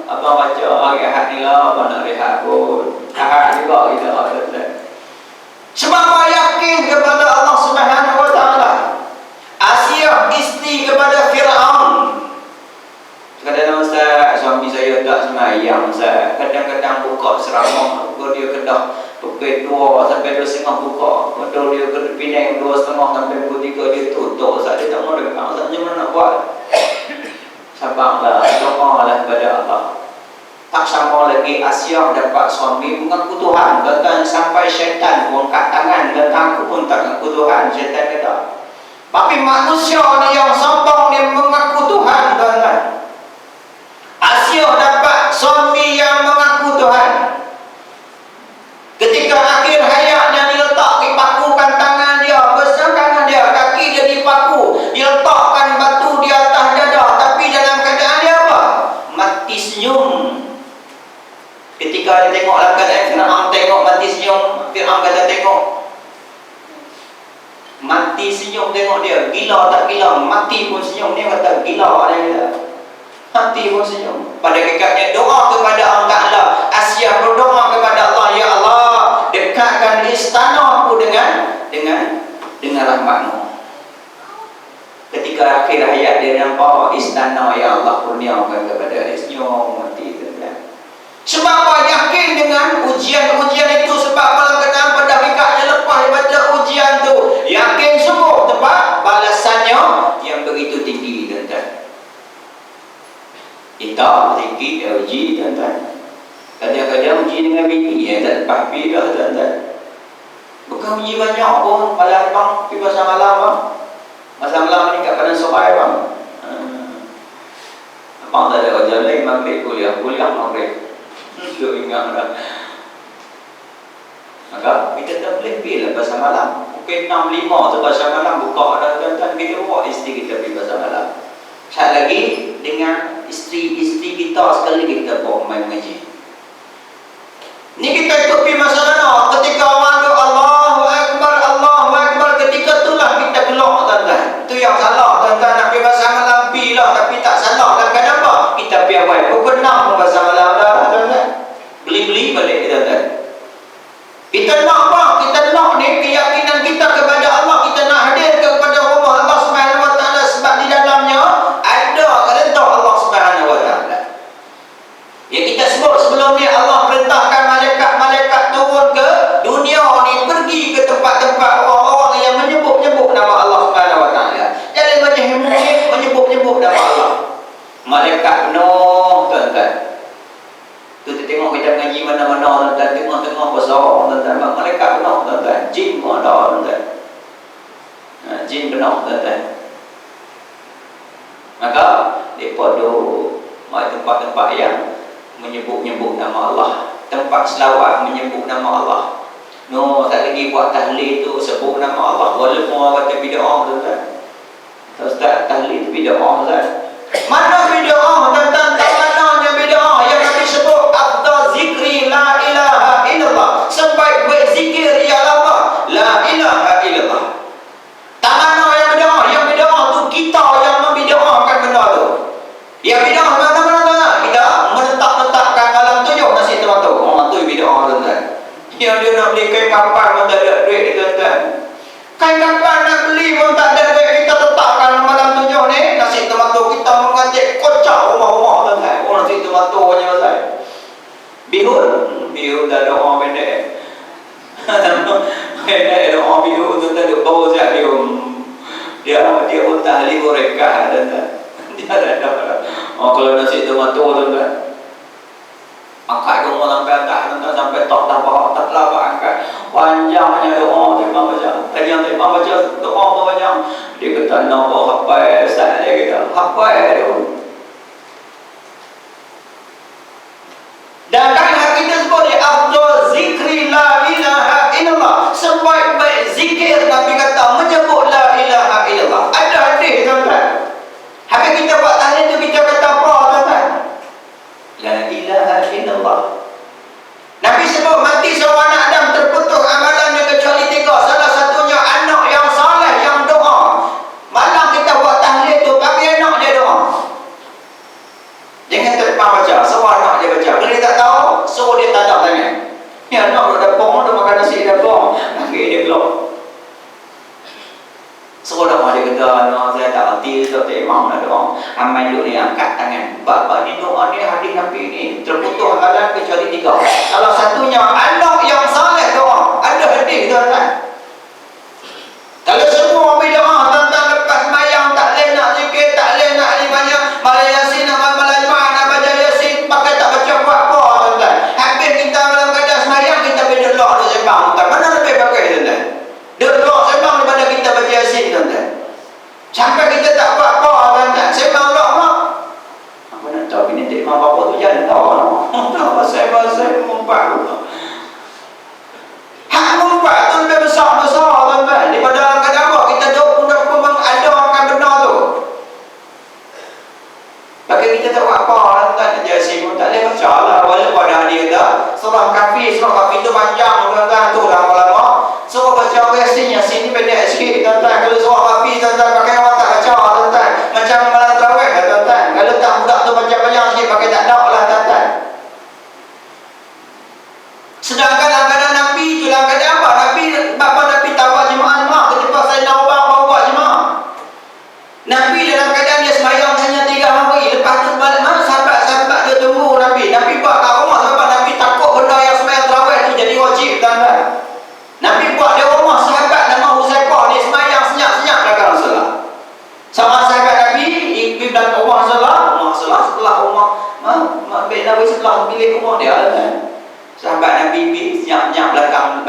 abang baca hari ahad ni lah, abang nak rehat pun ahad juga kita, tuan-tuan. Sebab apa yakin kepada Allah Subhanahu Wa Taala. Asia isteri kepada Firaun. Kadang-kadang Ustaz, suami saya tak semayang Ustaz. Kadang-kadang buka seramah, dia kedah pukul 2 sampai 2.30 buka. Kalau dia kena Penang 2.30 sampai pukul 3 dia tutup Ustaz. Dia tak mau dekat Ustaz, macam mana nak buat? Sabarlah, doalah kepada Allah. Tak sama lagi Asia dapat suami mengaku Tuhan, tuan-tuan, sampai syaitan pun angkat tangan dan aku pun tak mengaku Tuhan. Syaitan kata. Tapi manusia ni yang sombong ni mengaku Tuhan, tuan-tuan. Asia dapat suami yang mengaku Tuhan. Ketika akhir hayatnya dia letak dipakukan tangan dia, besar tangan dia, kaki dia dipaku, dia letakkan batu di atas dada, tapi dalam keadaan dia apa? Mati senyum. Ketika dia tengok dalam keadaan Fir'aun tengok mati senyum, Fir'aun kata tengok mati senyum, tengok dia gila tak gila, mati pun senyum. Dia kata gila dia kata. Mati pun senyum. Pada kekatnya doa kepada Allah Ta'ala. Asia berdoa kepada Allah, ya Allah, dekatkan istana aku dengan rahmat-Mu. Ketika akhir hayat dia nampak istana ya Allah kurniakan kepada dia, senyum mati tu kan. Sebab apa? Yakin dengan ujian-ujian itu. Sebab kalau kenal pada kekatnya lepas daripada ujian tu, yakin sungguh sebab balasannya yang begitu tinggi, tuan-tuan. Kita tinggi dia uji, tuan-tuan. Kadang-kadang uji dengan bini yang tak lepas pergi dah, tuan-tuan. Bukan uji banyak pun. Malam bang, pergi pasal malam bang. Pasal malam ni kat Padang Sobai bang. Abang tak ada kerja lain, maghrib kuliah maghrib. Sudah ingat dah. Maka kita tak boleh pergi lah pasal malam. Mungkin 6.5 tu pasal malam buka dah, tuan-tuan. Kita bawa isteri kita pergi pasal malam. Sekali lagi dengan isteri-isteri kita sekali kita bawa main mengaji. Ni kita ikut pergi masa mana? Ketika orang tu Allahu Akbar, ketika itulah kita gelak, tuan-tuan. Itu yang salah, tuan-tuan. Nak pergi pasal malam pergi lah, tapi tak salah. Dan kenapa? Kita pergi awal pukul 6 pun pasal malam dah, tuan-tuan. Beli-beli balik, tuan-tuan. Kita nak apa? Kita nak ni keyakinan kita kepada Allah. Kita nak hadir kepada rumah Allah Subhanahu Wa Taala sebab di dalamnya ada kehendak Allah Subhanahu Wa Taala. Yang kita sebut sebelum ni, Allah perintahkan malaikat-malaikat turun ke dunia ni, pergi ke tempat-tempat orang-orang yang menyebut-nyebut nama Allah Subhanahu Wa Taala. Jangan macam menyebut-nyebut nama Allah. Malaikat penuh, tuan-tuan. Tu tengok kita mengaji mana-mana, tuan-tuan, tengok-tengok besar, tuan-tuan. Malaikat penuh, tuan-tuan. Jin pun ada, tuan-tuan. Jin penuh, tuan-tuan. Maka mereka duduk tempat-tempat yang menyebut-nyebut nama Allah, tempat selawat menyebut nama Allah. No, tak lagi buat tahlil tu sebut nama Allah. Walaupun orang kata bid'ah, tuan-tuan. Ustaz, tahlil tu bid'ah, Ustaz. Mana bid'ah, tuan-tuan? Tak mananya bid'ah yang Nabi sebut afdal zikri la ilaha illallah. Sebaik-baik zikir ialah apa? La ilaha illallah. Tak mana yang bid'ah? Yang bid'ah tu kita yang membid'ahkan benda tu. Yang bid'ah mana-mana, tuan-tuan? Kita menetap-letakkan dalam tujuh nasi tomato. Orang tu bid'ah, tuan-tuan. Yang dia nak beli kain kapan pun tak ada duit, tuan-tuan. Kain kapan nak beli pun tak ada duit, kita letakkan malam tujuh ni. Nasi tomato kita mengatik kocak rumah-rumah, tuan-tuan. Oh, nasi tomato punya pasal bihun dah ada orang pendek. Pendek ada orang bihun, tuan-tuan. Dia bau siap bihun. Dia utah 5 rekah, tuan-tuan. Dia ada. Oh, kalau nasi tomato, tuan-tuan, angkat rumah sampai atas, tuan-tuan, sampai top tak lapak angkat. Panjangnya doa terima baca. Tadi yang terima baca doa apa banyak. Dia kata nampak hafal, Ustaz, dia kata hafal dia. Dan kan kita sebut dia afdal zikri la ilaha illallah. Sebaik-baik zikir Nabi kata menyebut la ilaha illallah. Ada hadis, tuan-tuan. Habis kita buat tahlil tu kita kata apa, tuan-tuan? La ilaha illallah. Nabi sebut mati seorang anak Adam terputus amalannya kecuali 3. Salah satunya anak yang saleh yang doa. Malam kita buat tahlil tu, bagi anak dia doa. Jangan terpang baca, suruh anak dia baca. Kalau dia tak tahu, suruh dia tadak tangan. Ya, anak duduk dapur, dia makan nasi dapur. Akhir dia keluar. Suruh doa, dia kata, anak saya tak hati, tak imam nak doa. Amal duduk ni angkat tangan. Bapa ni doa ni hadis Nabi ni terputus amalan kecuali 3. Salah satunya anak yang saleh doa. Ada hadis, tuan-tuan. Kalau semua bid'ah, tuan-tuan, lepas sembahyang tak boleh nak zikir, tak boleh nak ni banyak malai yasin, amal jemaah, nak baca yasin, pakai tak baca buat apa, tuan-tuan. Habis kita dalam keadaan sembahyang, kita berdua di sembang, tak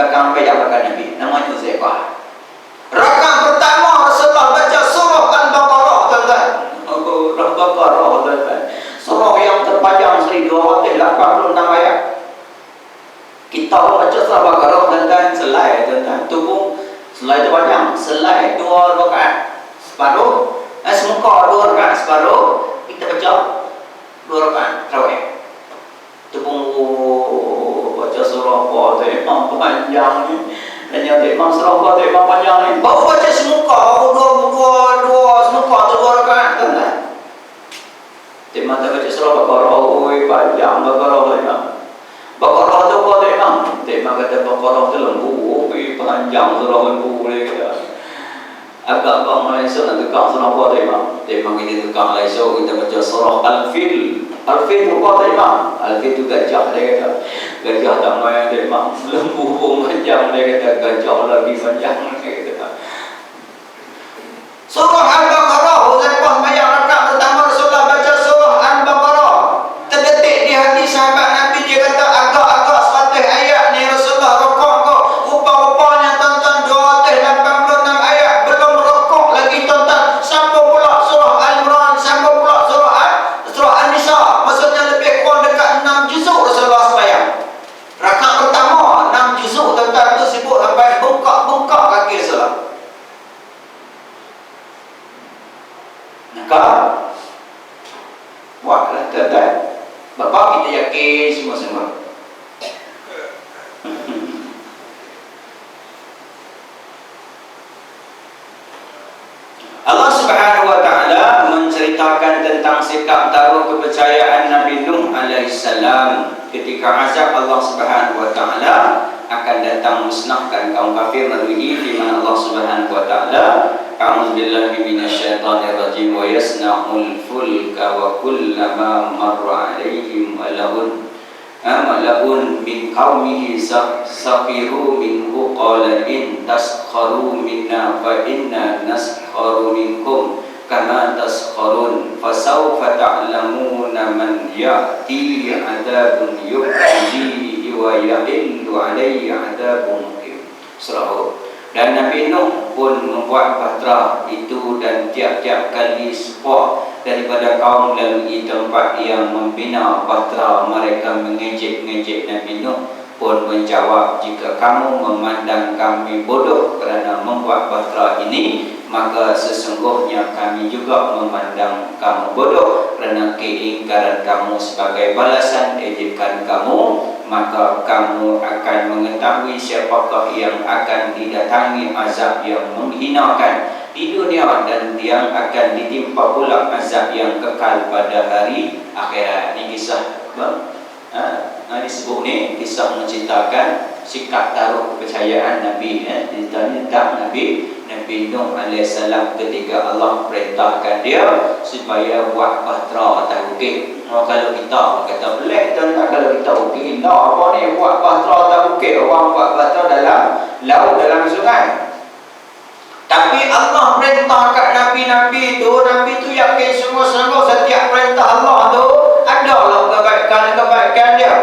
belakang bayar belakang Nabi. Namanya Uzaifah. Rakaat pertama Rasulullah baca surah Al-Baqarah, tuan-tuan. Al-Baqarah, tuan-tuan. Surah yang terpanjang 1286 ayat. Kita baca surah Al-Baqarah, tuan-tuan, selai, tuan-tuan. Tu pun selai tu panjang, selai 2 rakaat separuh, semuka 2 rakaat separuh, kita baca 2 rakaat tarawih. Tu pun baca surah apa tu memang panjang ni. Dan yang memang surah apa tu memang panjang ni. Baru baca semuka, baru dua semuka tu 2 rakaat, tuan-tuan. Tema tak baca surah Baqarah, oi panjang Baqarah tu memang. Baqarah tu apa tu memang? Tema kata Baqarah tu lembu, oi panjang surah lembu boleh kata. Agak-agak Malaysia nak tukar surah apa tu memang? Tema kita tukar Malaysia kita baca surah Al-Fil. Al-Fil tu apa tu memang? Al-Fil tu gajah dia kata. Gajah tak main dia memang. Lembu pun panjang dia kata, gajah lagi panjang dia kata. Surah Al-Baqarah, Uzaifah sembahyang rakaat pertama Rasulullah baca surah Al-Baqarah. Terdetik di hati sahabat Nabi, dia kata agak-agak 100 ayat ni Rasulullah rokok kok. Rupa-rupanya tuan-tuan 286 ayat belum rokok lagi, tuan-tuan. Sambung pula surah Al-Imran, sambung pula surah An-Nisa. Maksudnya lebih kurang dekat 6 juzuk Rasulullah sembahyang. Rakaat pertama 6 juzuk, tuan-tuan, tu sibuk sampai bengkak-bengkak kaki Rasulullah. Maka buatlah, tuan-tuan. Bapak kita yakin semua-semua. Allah Subhanahu wa taala menceritakan tentang sikap taruh kepercayaan Nabi Nuh alaihissalam ketika azab Allah Subhanahu wa taala akan datang musnahkan kaum kafir melalui firman Allah Subhanahu wa taala, a'udzubillahi minasyaitonir rajim, wa yasna'ul fulka wa kullama marra 'alaihim mala'un min qaumihi sakhiru minhu qala in taskharu minna fa inna naskharu minkum kama taskharun fasawfa ta'lamuna man ya'ti 'adzabun yukhzihi wa yahillu 'alaihi 'adzabun muqim. Surah Hud. Dan Nabi Nuh pun membuat bahtera itu dan tiap-tiap kali support daripada kaum melalui tempat yang membina bahtera, mereka mengejek-ngejek Nabi Nuh pun menjawab, jika kamu memandang kami bodoh kerana membuat bahtera ini, maka sesungguhnya kami juga memandang kamu bodoh kerana keingkaran kamu. Sebagai balasan ejekan kamu, maka kamu akan mengetahui siapakah yang akan didatangi azab yang menghinakan di dunia dan yang akan ditimpa pula azab yang kekal pada hari akhirat. Ini kisah disebut ni kisah menceritakan sikap taruh kepercayaan Nabi tentang Nabi Nuh alaihissalam ketika Allah perintahkan dia supaya buat bahtera atas bukit. Kalau kita kata boleh, tuan-tuan, kalau kita bukit apa ni buat bahtera atas bukit, orang buat bahtera dalam laut, dalam sungai. Tapi Allah perintah kat Nabi tu yakin sungguh-sungguh setiap perintah Allah tu adalah kebaikan dia.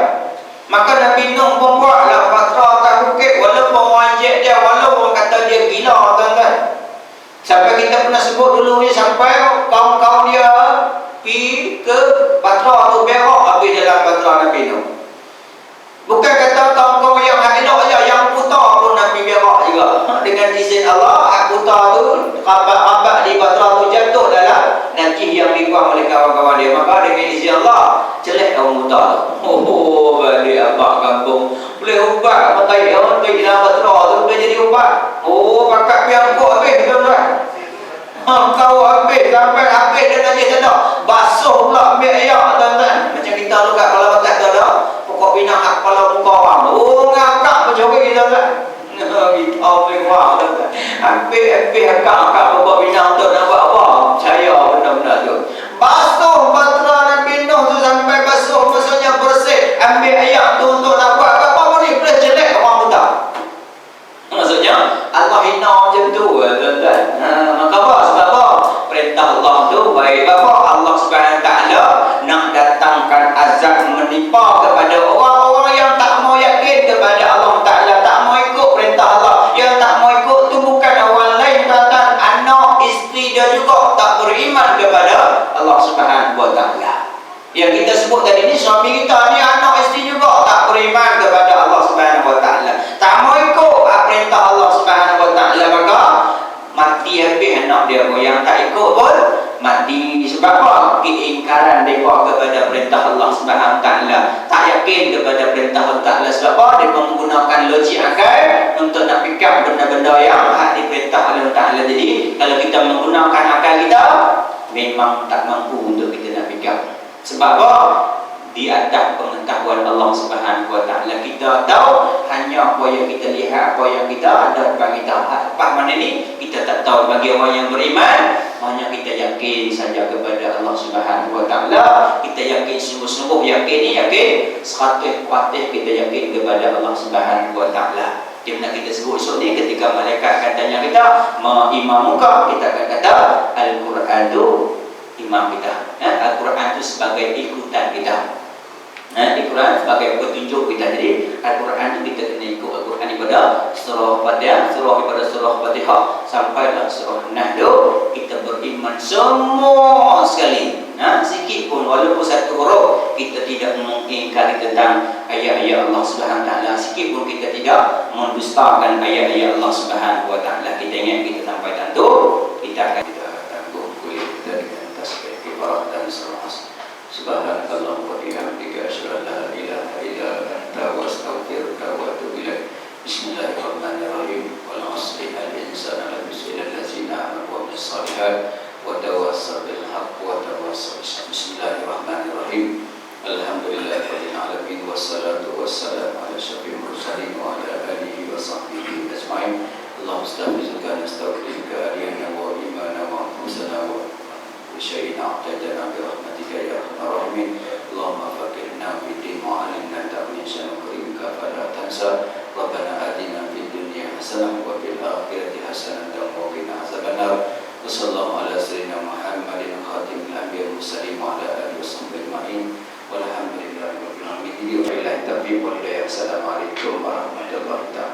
Maka Nabi Nuh pun buatlah bahtera atas bukit, walaupun orang jek dia, walaupun kata dia gila, tuan-tuan. Sampai kita pernah sebut dulu ni, sampai kaum-kaum dia pergi ke bahtera tu berak habis dalam bahtera Nabi Nuh. Bukan kata kaum-kaum yang elok je, yang buta pun Nabi berak juga. Dengan izin Allah, buta tu rabat di bahtera tu jatuh dalam najis yang dibuang oleh kawan-kawan dia. Maka dengan izin Allah, celek orang buta tu. Balik abang kampung boleh ubat apa tai orang tu dalam bahtera tu boleh jadi ubat. Pakat piangkuk habis, tuan-tuan. Kau habis sampai habis dia najis tak ada. Basuh pula ambil air, tuan-tuan. Macam kita lu kat kepala bakat tu ada pokok pinang kat kepala muka orang. Ngakak mencuri, tuan-tuan. Kita boleh buat, tuan-tuan. Habis akak pokok pinang tu nak buat apa? Percaya benda-benda tu. Basuh bahtera Nabi Nuh tu sampai basuh, maksudnya bersih. Ambil air tu untuk nak buat apa pun ni boleh jelek orang buta. Maksudnya Allah hina macam tu, tuan-tuan. Maka apa? Sebab apa? Perintah Allah tu baik. Apa? Allah Subhanahu taala nak datangkan azab menimpa kepada orang-orang yang tak mau yakin kepada Allah Taala, tak mau ikut suami kita ni anak isteri juga tak beriman kepada Allah Subhanahu Wa Taala. Tak mau ikut perintah Allah Subhanahu Wa Taala, maka mati habis anak dia. Yang tak ikut pun mati. Sebab apa? Keingkaran mereka kepada perintah Allah Subhanahu Wa Taala. Tak yakin kepada perintah Allah Taala. Sebab apa? Dia menggunakan logik akal untuk nak fikir benda-benda yang diperintah Allah Taala. Jadi kalau kita menggunakan akal kita, memang tak mampu untuk kita nak fikir. Sebab apa? Di atas pengetahuan Allah Subhanahu Wa Taala, kita tahu hanya apa yang kita lihat, apa yang kita ada depan kita. Apa mana ni kita tak tahu. Bagi orang yang beriman, hanya kita yakin saja kepada Allah Subhanahu Wa Taala. Kita yakin sungguh-sungguh, yakin ni yakin 100% kita yakin kepada Allah Subhanahu Wa Taala. Dia nak kita sebut esok ni, ketika malaikat akan tanya kita, "Ma imam muka?" Kita akan kata Al-Quran tu imam kita. Al-Quran tu sebagai ikutan kita. Al-Quran sebagai petunjuk kita. Jadi Al-Quran tu kita kena ikut Al-Quran daripada surah Fatihah, surah Fatihah sampailah surah Nas tu kita beriman semua sekali. Sikit pun walaupun satu huruf kita tidak mengingkari tentang ayat-ayat Allah Subhanahu Wa Taala. Sikit pun kita tidak mendustakan ayat-ayat Allah Subhanahu Wa Taala. Kita ingat kita sampai tentu kita akan tangguh kuliah kita dengan tasbih kifarah dan salat. Subhanallah wa bihamdika asyhadu an la ilaha illa anta astaghfiruka wa atubu ilaik. Bismillahirrahmanirrahim. Wal 'asri al-insana lafi khusr illa allazina amanu wa amilus shalihat wa tawassaw bil haqq wa tawassaw bis sabr. Bismillahirrahmanirrahim. Alhamdulillahirabbil alamin wassalatu wassalamu ala asyrafil mursalin wa ala alihi wa sahbihi ajma'in. Allahumma astaghfiruka nastaghfiruka aliyana wa imana wa anfusana wa syai'in a'tadana bi rahmatika ya arhamar rahimin. Allahumma faqihna fid din wa 'allimna ta'wil syamurika fala tansa. Rabbana atina fid dunya hasanah wa fil akhirati hasanah wa qina azabannar. Wa sallallahu ala sayyidina Muhammadin khatimil anbiya'i wal mursalin wa ala alihi washabbihi ajma'in. Walhamdulillahi rabbil alamin. Assalamualaikum warahmatullahi wabarakatuh.